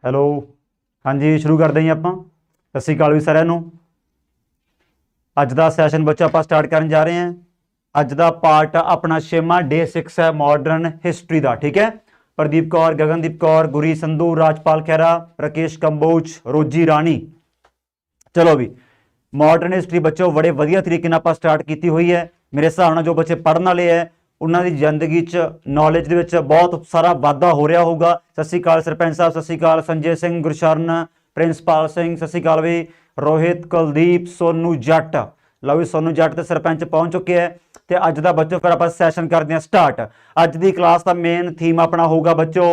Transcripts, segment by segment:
Hello, ਹਾਂਜੀ ਸ਼ੁਰੂ ਕਰਦੇ ਜੀ ਆਪਾਂ। ਸਤਿ ਸ਼੍ਰੀ ਅਕਾਲ ਵੀ ਸਾਰਿਆਂ ਨੂੰ। ਅੱਜ ਦਾ ਸੈਸ਼ਨ ਬੱਚਾ ਆਪਾਂ ਸਟਾਰਟ ਕਰਨ ਜਾ ਰਹੇ ਹਾਂ। ਅੱਜ ਦਾ ਪਾਰਟ ਆਪਣਾ 6ਵਾਂ ਡੇ 6 ਹੈ ਮਾਡਰਨ ਹਿਸਟਰੀ ਦਾ। ठीक है, प्रदीप कौर, गगनदीप कौर, गुरी संधू, राजपाल खैरा, राकेश कंबोज, रोजी रानी। चलो भी ਮਾਡਰਨ ਹਿਸਟਰੀ ਬੱਚੋ ਬੜੇ ਵਧੀਆ ਤਰੀਕੇ ਨਾਲ ਆਪਾਂ ਸਟਾਰਟ ਕੀਤੀ ਹੋਈ ਹੈ। ਮੇਰੇ ਹਿਸਾਬ ਨਾਲ ਜੋ ਬੱਚੇ ਪੜ੍ਹਨ ਵਾਲੇ ਹੈ ਉਹਨਾਂ ਦੀ ਜ਼ਿੰਦਗੀ 'ਚ ਨੌਲੇਜ ਦੇ ਵਿੱਚ ਬਹੁਤ ਸਾਰਾ ਵਾਧਾ ਹੋ ਰਿਹਾ ਹੋਊਗਾ। ਸਤਿ ਸ਼੍ਰੀ ਅਕਾਲ ਸਰਪੰਚ ਸਾਹਿਬ, ਸਤਿ ਸ਼੍ਰੀ ਅਕਾਲ ਸੰਜੇ ਸਿੰਘ, ਗੁਰਸ਼ਰਨ, ਪ੍ਰਿੰਸਪਾਲ ਸਿੰਘ, ਸਤਿ ਸ਼੍ਰੀ ਅਕਾਲ ਵੀ ਰੋਹਿਤ, ਕੁਲਦੀਪ, ਸੋਨੂ ਜੱਟ। ਲਓ ਵੀ ਸੋਨੂ ਜੱਟ ਤੇ ਸਰਪੰਚ ਪਹੁੰਚ ਚੁੱਕੇ ਹੈ। ਤੇ ਅੱਜ ਦਾ ਬੱਚੋ ਫਿਰ ਆਪਾਂ ਸੈਸ਼ਨ ਕਰਦੇ ਹਾਂ ਸਟਾਰਟ। ਅੱਜ ਦੀ ਕਲਾਸ ਦਾ ਮੇਨ ਥੀਮ ਆਪਣਾ ਹੋਊਗਾ ਬੱਚੋ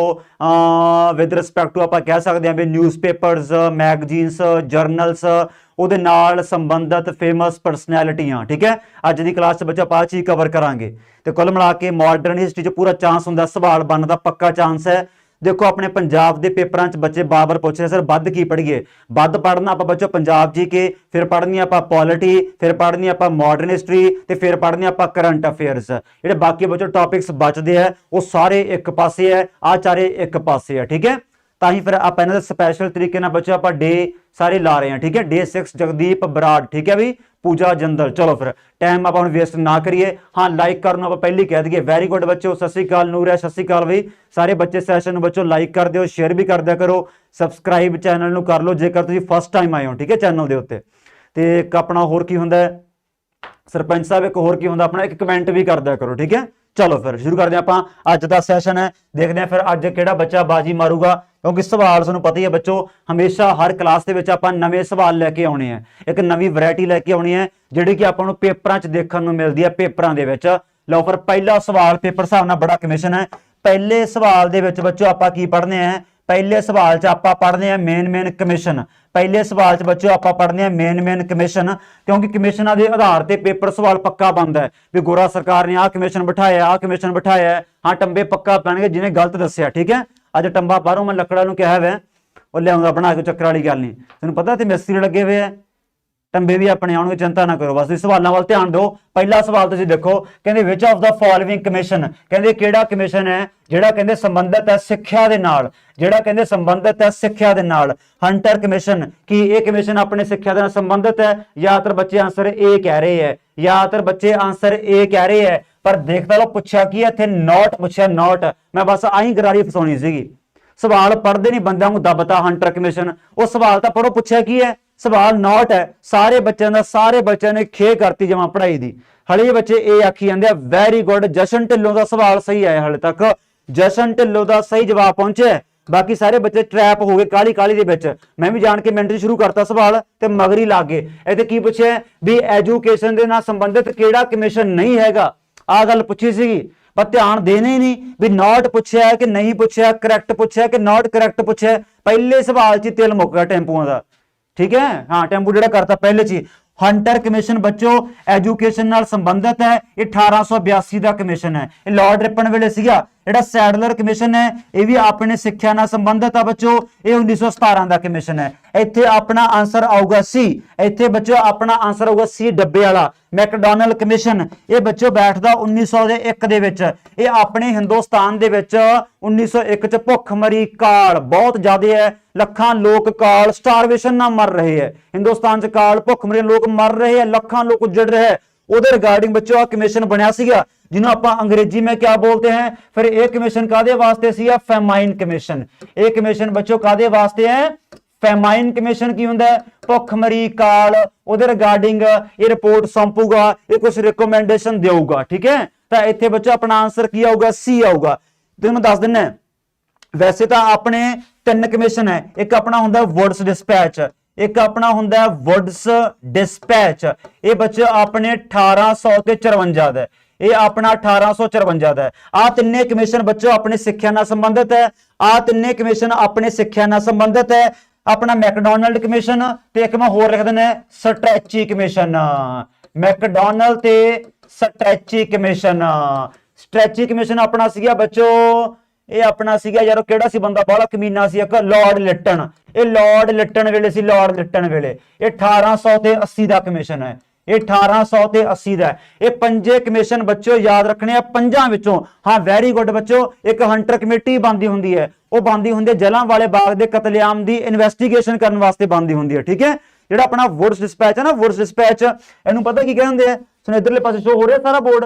ਵਿਦ ਰਿਸਪੈਕਟ ਟੂ ਆਪਾਂ ਕਹਿ ਸਕਦੇ ਹਾਂ ਵੀ ਨਿਊਜ਼ਪੇਪਰਸ, ਮੈਗਜ਼ੀਨਸ, ਜਰਨਲਸ, ਉਹਦੇ ਨਾਲ ਸੰਬੰਧਿਤ ਫੇਮਸ ਪਰਸਨੈਲਿਟੀਆਂ। ਠੀਕ ਹੈ, ਅੱਜ ਦੀ ਕਲਾਸ 'ਚ ਬੱਚਾ ਆਪਾਂ ਆਹ ਚੀਜ਼ ਕਵਰ ਕਰਾਂਗੇ। ਤੇ ਕੁੱਲ ਮਿਲਾ ਕੇ ਮਾਡਰਨ ਹਿਸਟਰੀ 'ਚ ਪੂਰਾ ਚਾਂਸ ਹੁੰਦਾ, ਸਵਾਲ ਬਣਨ ਦਾ ਪੱਕਾ ਚਾਂਸ ਹੈ। ਦੇਖੋ ਆਪਣੇ ਪੰਜਾਬ ਦੇ ਪੇਪਰਾਂ 'ਚ ਬੱਚੇ ਬਾਰ-ਬਾਰ ਪੁੱਛ ਰਹੇ ਸਰ ਵੱਧ ਕੀ ਪੜ੍ਹੀਏ। ਵੱਧ ਪੜ੍ਹਨਾ ਆਪਾਂ ਬੱਚੋ ਪੰਜਾਬ ਜੀ ਕੇ, ਫਿਰ ਪੜ੍ਹਨੀ ਆਪਾਂ ਪੋਲਿਟੀ, ਫਿਰ ਪੜ੍ਹਨੀ ਆਪਾਂ ਮਾਡਰਨ ਹਿਸਟਰੀ, ਤੇ ਫਿਰ ਪੜ੍ਹਨੀ ਆਪਾਂ ਕਰੰਟ ਅਫੇਅਰਸ। ਜਿਹੜੇ ਬਾਕੀ ਬੱਚੋ ਟੌਪਿਕਸ ਬਚਦੇ ਆ ਉਹ ਸਾਰੇ ਇੱਕ ਪਾਸੇ ਹੈ, ਆਹ ਚਾਰੇ ਇੱਕ ਪਾਸੇ ਹੈ। ਠੀਕ ਹੈ, ਤਾਂ ਹੀ ਫਿਰ ਆਪਾਂ ਇਹਨਾਂ ਦੇ ਸਪੈਸ਼ਲ ਤਰੀਕੇ ਨਾਲ ਬੱਚੋ ਆਪਾਂ ਡੇ ਸਾਰੇ ਲਾ ਰਹੇ ਹਾਂ। ਠੀਕ ਹੈ, ਡੇ 6 ਜਗਦੀਪ ਬਰਾੜ, ਠੀਕ ਹੈ ਵੀ ਪੂਜਾ ਜੰਦਲ। ਚਲੋ ਫਿਰ ਟਾਈਮ ਆਪਾਂ ਹੁਣ ਵੇਸਟ ਨਾ ਕਰੀਏ। ਹਾਂ, ਲਾਈਕ ਕਰਨ ਨੂੰ ਆਪਾਂ ਪਹਿਲੀ ਕਹਿ ਦਈਏ। ਵੈਰੀ ਗੁੱਡ ਬੱਚੋ, ਸਤਿ ਸ਼੍ਰੀ ਅਕਾਲ ਨੂਰ, ਸਤਿ ਸ਼੍ਰੀ ਅਕਾਲ ਵੀ ਸਾਰੇ ਬੱਚੇ। ਸੈਸ਼ਨ ਨੂੰ ਬੱਚੋ ਲਾਈਕ ਕਰ ਦਿਓ, ਸ਼ੇਅਰ ਵੀ ਕਰ ਦਿਆ ਕਰੋ, ਸਬਸਕ੍ਰਾਈਬ ਚੈਨਲ ਨੂੰ ਕਰ ਲਓ ਜੇਕਰ ਤੁਸੀਂ ਫਸਟ ਟਾਈਮ ਆਏ ਹੋ। ਠੀਕ ਹੈ, ਚੈਨਲ ਦੇ ਉੱਤੇ। ਤੇ ਇੱਕ ਆਪਣਾ ਹੋਰ ਕੀ ਹੁੰਦਾ ਸਰਪੰਚ ਸਾਹਿਬ, ਇੱਕ ਹੋਰ ਕੀ ਹੁੰਦਾ ਆਪਣਾ, ਇੱਕ ਕਮੈਂਟ ਵੀ ਕਰ ਦਿਆ ਕਰੋ। ਠੀਕ ਹੈ, ਚਲੋ ਫਿਰ ਸ਼ੁਰੂ ਕਰਦੇ ਹਾਂ ਆਪਾਂ। ਅੱਜ ਦਾ ਸੈਸ਼ਨ ਹੈ, ਦੇਖਦੇ ਹਾਂ ਫਿਰ ਅੱਜ ਕਿਹੜਾ ਬੱਚਾ ਬਾਜੀ ਮਾਰੂਗਾ। ਕਿਉਂਕਿ ਸਵਾਲ ਤੁਹਾਨੂੰ ਪਤਾ ਹੀ ਹੈ ਬੱਚੋ, ਹਮੇਸ਼ਾ ਹਰ ਕਲਾਸ ਦੇ ਵਿੱਚ ਆਪਾਂ ਨਵੇਂ ਸਵਾਲ ਲੈ ਕੇ ਆਉਣੇ ਆ, ਇੱਕ ਨਵੀਂ ਵੈਰਾਈਟੀ ਲੈ ਕੇ ਆਉਣੀ ਹੈ ਜਿਹੜੀ ਕਿ ਆਪਾਂ ਨੂੰ ਪੇਪਰਾਂ 'ਚ ਦੇਖਣ ਨੂੰ ਮਿਲਦੀ ਹੈ ਪੇਪਰਾਂ ਦੇ ਵਿੱਚ। ਲਓ ਫਿਰ ਪਹਿਲਾ ਸਵਾਲ ਪੇਪਰ ਹਿਸਾਬ ਨਾਲ ਬੜਾ ਕਮਿਸ਼ਨ ਹੈ। ਪਹਿਲੇ ਸਵਾਲ ਦੇ ਵਿੱਚ ਬੱਚੋ ਆਪਾਂ ਕੀ ਪੜ੍ਹਨੇ ਆ? ਪਹਿਲੇ ਸਵਾਲ 'ਚ ਆਪਾਂ ਪੜ੍ਹਦੇ ਆ ਮੇਨ ਕਮਿਸ਼ਨ। ਪਹਿਲੇ ਸਵਾਲ 'ਚ ਬੱਚੋ ਆਪਾਂ ਪੜ੍ਹਦੇ ਆ ਮੇਨ ਕਮਿਸ਼ਨ, ਕਿਉਂਕਿ ਕਮਿਸ਼ਨਾਂ ਦੇ ਆਧਾਰ ਤੇ ਪੇਪਰ ਸਵਾਲ ਪੱਕਾ ਬਣਦਾ ਹੈ ਵੀ ਗੋਰਾ ਸਰਕਾਰ ਨੇ ਆਹ ਕਮਿਸ਼ਨ ਬਿਠਾਇਆ, ਆਹ ਕਮਿਸ਼ਨ ਬਿਠਾਇਆ। ਹਾਂ, ਟੰਬੇ ਪੱਕਾ ਪੈਣਗੇ ਜਿਹਨੇ ਗਲਤ ਦੱਸਿਆ। ਠੀਕ ਹੈ, ਅੱਜ ਟੰਬਾ ਬਾਹਰੋਂ ਮੈਂ ਲੱਕੜਾਂ ਨੂੰ ਕਿਹਾ ਵੈ ਉਹ ਲਿਆਉਂਦਾ ਬਣਾ ਕੇ, ਚੱਕਰ ਵਾਲੀ ਗੱਲ ਨਹੀਂ। ਤੁਹਾਨੂੰ ਪਤਾ ਤੇ ਮਿਸਤਰੀ ਲੱਗੇ ਹੋਏ ਆ, ਟੰਬੇ ਵੀ ਆਪਣੇ ਆਉਣਗੇ, ਚਿੰਤਾ ਨਾ ਕਰੋ। ਬਸ ਤੁਸੀਂ ਸਵਾਲਾਂ ਵੱਲ ਧਿਆਨ ਦਿਓ। ਪਹਿਲਾ ਸਵਾਲ ਤੁਸੀਂ ਦੇਖੋ, ਕਹਿੰਦੇ which of the following commission, ਕਹਿੰਦੇ ਕਿਹੜਾ ਕਮਿਸ਼ਨ ਹੈ ਜਿਹੜਾ ਕਹਿੰਦੇ ਸੰਬੰਧਿਤ ਹੈ ਸਿੱਖਿਆ ਦੇ ਨਾਲ, ਜਿਹੜਾ ਕਹਿੰਦੇ ਸੰਬੰਧਿਤ ਹੈ ਸਿੱਖਿਆ ਦੇ ਨਾਲ। ਹੰਟਰ ਕਮਿਸ਼ਨ, ਕੀ ਇਹ ਕਮਿਸ਼ਨ ਆਪਣੇ ਸਿੱਖਿਆ ਦੇ ਨਾਲ ਸੰਬੰਧਿਤ ਹੈ? ਜ਼ਿਆਦਾਤਰ ਬੱਚੇ ਆਂਸਰ ਏ ਕਹਿ ਰਹੇ ਹੈ, ਜ਼ਿਆਦਾਤਰ ਬੱਚੇ ਆਂਸਰ ਏ ਕਹਿ ਰਹੇ ਹੈ। ਪਰ ਦੇਖਦਾ ਲਓ ਪੁੱਛਿਆ ਕੀ ਹੈ ਇੱਥੇ? ਨੋਟ ਪੁੱਛਿਆ, ਨੋਟ। ਮੈਂ ਬਸ ਆਹੀ ਗਰਾਰੀ ਫਸਾਉਣੀ ਸੀਗੀ। ਸਵਾਲ ਪੜ੍ਹਦੇ ਨਹੀਂ ਬੰਦਿਆਂ ਨੂੰ ਦੱਬਤਾ ਹੰਟਰ ਕਮਿਸ਼ਨ। ਉਹ ਸਵਾਲ ਤਾਂ ਪੜ੍ਹੋ, ਪੁੱਛਿਆ ਕੀ ਹੈ? ਸਵਾਲ ਨੋਟ ਹੈ। ਸਾਰੇ ਬੱਚਿਆਂ ਨੇ ਖੇ ਕਰਤੀ ਜਮਾ ਪੜ੍ਹਾਈ ਦੀ। ਹਲੇ ਬੱਚੇ ਇਹ ਆਖੀ ਜਾਂਦੇ ਆ ਵੈਰੀ ਗੁੱਡ। ਜਸ਼ਨ ਢਿੱਲੋਂ ਦਾ ਸਵਾਲ ਸਹੀ ਆਇਆ ਹਲੇ ਤੱਕ, ਜਸ਼ਨ ਢਿੱਲੋਂ ਦਾ ਸਹੀ ਜਵਾਬ ਪਹੁੰਚਿਆ। ਬਾਕੀ ਸਾਰੇ ਬੱਚੇ ਟਰੈਪ ਹੋ ਗਏ ਕਾਲੀ ਦੇ ਵਿੱਚ। ਮੈਂ ਵੀ ਜਾਣ ਕੇ ਮਿੰਟ 'ਚ ਸ਼ੁਰੂ ਕਰਤਾ ਸਵਾਲ ਤੇ ਮਗਰੀ ਲੱਗ ਗਏ। ਇੱਥੇ ਕੀ ਪੁੱਛਿਆ ਵੀ ਐਜੂਕੇਸ਼ਨ ਦੇ ਨਾਲ ਸੰਬੰਧਿਤ ਕਿਹੜਾ ਕਮਿਸ਼ਨ ਨਹੀਂ ਹੈਗਾ, ਆਹ ਗੱਲ ਪੁੱਛੀ ਸੀਗੀ। ਪਰ ਧਿਆਨ ਦੇਣੇ ਹੀ ਨਹੀਂ ਵੀ ਨੋਟ ਪੁੱਛਿਆ ਕਿ ਨਹੀਂ ਪੁੱਛਿਆ, ਕਰੈਕਟ ਪੁੱਛਿਆ ਕਿ ਨੋਟ ਕਰੈਕਟ ਪੁੱਛਿਆ। ਪਹਿਲੇ ਸਵਾਲ 'ਚ ਤਿਲ ਮੁੱਕ ਗਿਆ ਟੈਂਪੂਆਂ ਦਾ। ਠੀਕ ਹੈ, ਹਾਂ ਟੈਂਪੂ ਜਿਹੜਾ ਕਰਤਾ ਪਹਿਲੇ 'ਚ ਹੀ। ਹੰਟਰ ਕਮਿਸ਼ਨ ਬੱਚੋ ਐਜੂਕੇਸ਼ਨ ਨਾਲ ਸੰਬੰਧਿਤ ਹੈ। ਇਹ 1882 ਦਾ ਕਮਿਸ਼ਨ ਹੈ, ਇਹ ਲਾਰਡ ਰਿਪਨ ਵੇਲੇ ਸੀਗਾ। ਜਿਹੜਾ ਸੈਡਲਰ ਕਮਿਸ਼ਨ ਹੈ ਇਹ ਵੀ ਆਪਣੇ ਸਿੱਖਿਆ ਨਾਲ ਸੰਬੰਧਿਤ ਆ ਬੱਚੋ, ਇਹ 1917 ਦਾ ਕਮਿਸ਼ਨ ਹੈ। ਇੱਥੇ ਆਪਣਾ ਆਂਸਰ ਆਊਗਾ ਸੀ। ਇੱਥੇ ਬੱਚੋ ਆਪਣਾ ਆਂਸਰ ਆਊਗਾ ਸੀ, ਡੱਬੇ ਵਾਲਾ। ਮੈਕਡੋਨਲਡ ਕਮਿਸ਼ਨ ਇਹ ਬੱਚੋ ਬੈਠਦਾ 1901 ਦੇ ਵਿੱਚ। ਇਹ ਆਪਣੇ ਹਿੰਦੁਸਤਾਨ ਦੇ ਵਿੱਚ 1901 ਚ ਭੁੱਖਮਰੀ ਕਾਲ ਬਹੁਤ ਜ਼ਿਆਦਾ ਹੈ, ਲੱਖਾਂ ਲੋਕ ਕਾਲ ਸਟਾਰਵੇਸ਼ਨ ਨਾਲ ਮਰ ਰਹੇ ਹੈ। ਹਿੰਦੁਸਤਾਨ ਚ ਕਾਲ ਭੁੱਖਮਰੀ ਲੋਕ ਮਰ ਰਹੇ ਹੈ, ਲੱਖਾਂ ਲੋਕ ਉੱਜੜ ਰਹੇ ਹੈ। ਉਹਦੇ ਰਿਗਾਰਡਿੰਗ ਬੱਚੋ ਆ ਕਮਿਸ਼ਨ ਬਣਿਆ ਸੀਗਾ ਜਿਹਨੂੰ ਆਪਾਂ ਅੰਗਰੇਜ਼ੀ में क्या बोलते हैं। फिर ਇਹ ਕਮਿਸ਼ਨ ਕਾਦੇ ਵਾਸਤੇ ਸੀਗਾ? ਫੈਮਾਈਨ ਕਮਿਸ਼ਨ। ਇਹ ਕਮਿਸ਼ਨ ਬੱਚੋ ਕਾਦੇ ਵਾਸਤੇ ਹੈ? ਫੈਮਾਈਨ ਕਮਿਸ਼ਨ ਕੀ ਹੁੰਦਾ ਹੈ? ਭੁੱਖਮਰੀ ਕਾਲ। ਉਹਦੇ ਰਿਗਾਰਡਿੰਗ ਇਹ ਰਿਪੋਰਟ ਸੌਂਪੂਗਾ, ਇਹ ਕੁਝ ਰਿਕਮੈਂਡੇਸ਼ਨ ਦੇਊਗਾ। ਠੀਕ ਹੈ, ਤਾਂ ਇੱਥੇ ਬੱਚੋ ਆਪਣਾ ਆਂਸਰ ਕੀ ਆਊਗਾ? ਸੀ ਆਊਗਾ। ਤੇ ਮੈਂ ਦੱਸ ਦਿੰਦਾ ਵੈਸੇ ਤਾਂ ਆਪਣੇ 3 ਕਮਿਸ਼ਨ ਹੈ। ਇੱਕ ਆਪਣਾ ਹੁੰਦਾ ਵੁਡਸ ਡਿਸਪੈਚ, ਇੱਕ ਆਪਣਾ ਹੁੰਦਾ ਵੁਡਸ ਡਿਸਪੈਚ। ਇਹ ਬੱਚੇ ਆਪਣੇ 1854 ਦਾ, ਇਹ ਆਪਣਾ 1854 ਦਾ। ਆਹ ਤਿੰਨੇ ਕਮਿਸ਼ਨ ਬੱਚੋ ਆਪਣੇ ਸਿੱਖਿਆ ਨਾਲ ਸੰਬੰਧਿਤ ਹੈ। ਆਹ ਤਿੰਨੇ ਕਮਿਸ਼ਨ ਆਪਣੇ ਸਿੱਖਿਆ ਨਾਲ ਸੰਬੰਧਿਤ ਹੈ। ਆਪਣਾ ਮੈਕਡੋਨਲਡ ਕਮਿਸ਼ਨ ਤੇ ਇੱਕ ਮੈਂ ਹੋਰ ਲਿਖ ਦਿੰਦਾ ਸਟ੍ਰੈਚੀ ਕਮਿਸ਼ਨ। ਮੈਕਡੋਨਲਡ ਤੇ ਸਟ੍ਰੈਚੀ ਕਮਿਸ਼ਨ। ਸਟ੍ਰੈਚੀ ਕਮਿਸ਼ਨ ਆਪਣਾ ਸੀਗਾ ਬੱਚੋ, ਇਹ ਆਪਣਾ ਸੀਗਾ ਯਾਰ ਕਿਹੜਾ ਸੀ ਬੰਦਾ ਬਾਹਲਾ ਕਮੀਨਾ ਸੀ, ਇੱਕ ਲਾਰਡ ਲਿਟਨ। ਇਹ ਲਾਰਡ ਲਿਟਨ ਵੇਲੇ ਸੀ, ਲਾਰਡ ਲਿਟਨ ਵੇਲੇ। ਇਹ 1880 ਦਾ ਕਮਿਸ਼ਨ ਹੈ, ਇਹ 1880 ਦਾ। ਇਹ 5 ਕਮਿਸ਼ਨ ਬੱਚੋ ਯਾਦ ਰੱਖਣੇ ਆ 5 ਵਿੱਚੋਂ। ਹਾਂ ਵੈਰੀ ਗੁੱਡ ਬੱਚੋ। ਇੱਕ ਹੰਟਰ ਕਮੇਟੀ ਬਣਦੀ ਹੁੰਦੀ ਹੈ, ਉਹ ਬਣਦੀ ਹੁੰਦੀ ਹੈ ਜਲਿਆਂਵਾਲੇ ਬਾਗ ਦੇ ਕਤਲੇਆਮ ਦੀ ਇਨਵੈਸਟੀਗੇਸ਼ਨ ਕਰਨ ਵਾਸਤੇ ਬਣਦੀ ਹੁੰਦੀ ਹੈ। ਠੀਕ ਹੈ, ਜਿਹੜਾ ਆਪਣਾ ਵੁਡਸ ਡਿਸਪੈਚ ਹੈ ਨਾ, ਵੁਡਸ ਡਿਸਪੈਚ ਇਹਨੂੰ ਪਤਾ ਕੀ ਕਹਿੰਦੇ ਆ? ਸੁਣ ਇਧਰਲੇ ਪਾਸੇ ਸ਼ੋ ਹੋ ਰਿਹਾ ਸਾਰਾ ਬੋਰਡ,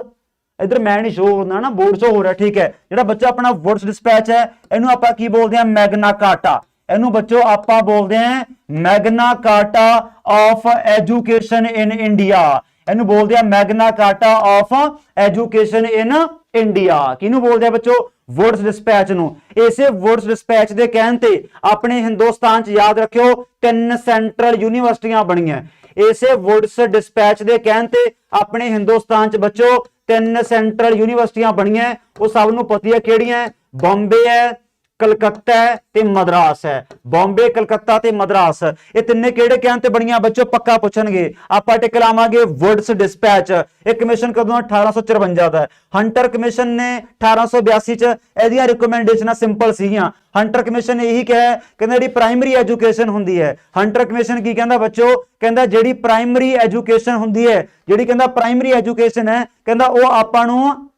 इधर मैं नहीं शो होना ना, बोर्ड शो हो रहा है। ठीक है, ਜਿਹੜਾ ਬੱਚਾ ਆਪਣਾ ਵੁਡਸ ਡਿਸਪੈਚ ਹੈ ਇਹਨੂੰ ਆਪਾਂ ਕੀ ਬੋਲਦੇ ਆ? Magna Carta. ਇਹਨੂੰ ਬੱਚੋ ਆਪਾਂ ਬੋਲਦੇ ਆ Magna Carta of education in India. ਇਹਨੂੰ ਬੋਲਦੇ ਆ Magna Carta of education in India. ਕਿਹਨੂੰ ਬੋਲਦੇ ਆ ਬੱਚੋ? ਵੁਡਸ ਡਿਸਪੈਚ ਨੂੰ। ਇਸੇ ਵੁਡਸ ਡਿਸਪੈਚ ਦੇ ਕਹਿਣ ਤੇ ਆਪਣੇ ਹਿੰਦੁਸਤਾਨ 'ਚ ਯਾਦ ਰੱਖਿਓ 3 ਸੈਂਟਰਲ ਯੂਨੀਵਰਸਿਟੀਆਂ ਬਣੀਆਂ। ਇਸੇ ਵੁਡਸ ਡਿਸਪੈਚ ਦੇ ਕਹਿਣ ਤੇ ਆਪਣੇ ਹਿੰਦੁਸਤਾਨ 'ਚ ਬੱਚੋ 3 ਸੈਂਟਰਲ ਯੂਨੀਵਰਸਿਟੀਆਂ ਬਣੀਆਂ। ਉਹ ਸਭ ਨੂੰ ਪਤਾ ਹੈ ਕਿਹੜੀਆਂ? ਬੰਬੇ ਹੈ, ਕਲਕੱਤਾ ਹੈ ਤੇ ਮਦਰਾਸ ਹੈ। ਬੰਬੇ, ਕਲਕੱਤਾ ਤੇ ਮਦਰਾਸ, ਇਹ ਤਿੰਨੇ ਕਿਹੜੇ ਕਹਿਣ ਤੇ ਬਣੀਆਂ ਬੱਚੋ? ਪੱਕਾ ਪੁੱਛਣਗੇ। ਆਪਾਂ ਟਿਕ ਲਾਵਾਂਗੇ ਵੁਡਸ ਡਿਸਪੈਚ। ਇਹ ਕਮਿਸ਼ਨ ਕਦੋਂ? 1854 ਦਾ। ਹੰਟਰ ਕਮਿਸ਼ਨ ਨੇ 1882 ਚ ਇਹਦੀਆਂ ਰਿਕਮੈਂਡੇਸ਼ਨਾਂ ਸਿੰਪਲ ਸੀਗੀਆਂ। ਹੰਟਰ ਕਮਿਸ਼ਨ ਨੇ ਇਹੀ ਕਿਹਾ, ਕਹਿੰਦਾ ਜਿਹੜੀ ਪ੍ਰਾਇਮਰੀ ਐਜੂਕੇਸ਼ਨ ਹੁੰਦੀ ਹੈ, ਹੰਟਰ ਕਮਿਸ਼ਨ ਕੀ ਕਹਿੰਦਾ ਬੱਚੋ? ਕਹਿੰਦਾ ਜਿਹੜੀ ਪ੍ਰਾਇਮਰੀ ਐਜੂਕੇਸ਼ਨ ਹੁੰਦੀ ਹੈ, ਜਿਹੜੀ ਕਹਿੰਦਾ ਪ੍ਰਾਇਮਰੀ ਐਜੂਕੇਸ਼ਨ ਹੈ, ਕਹਿੰਦਾ ਉਹ ਆਪਾਂ ਨੂੰ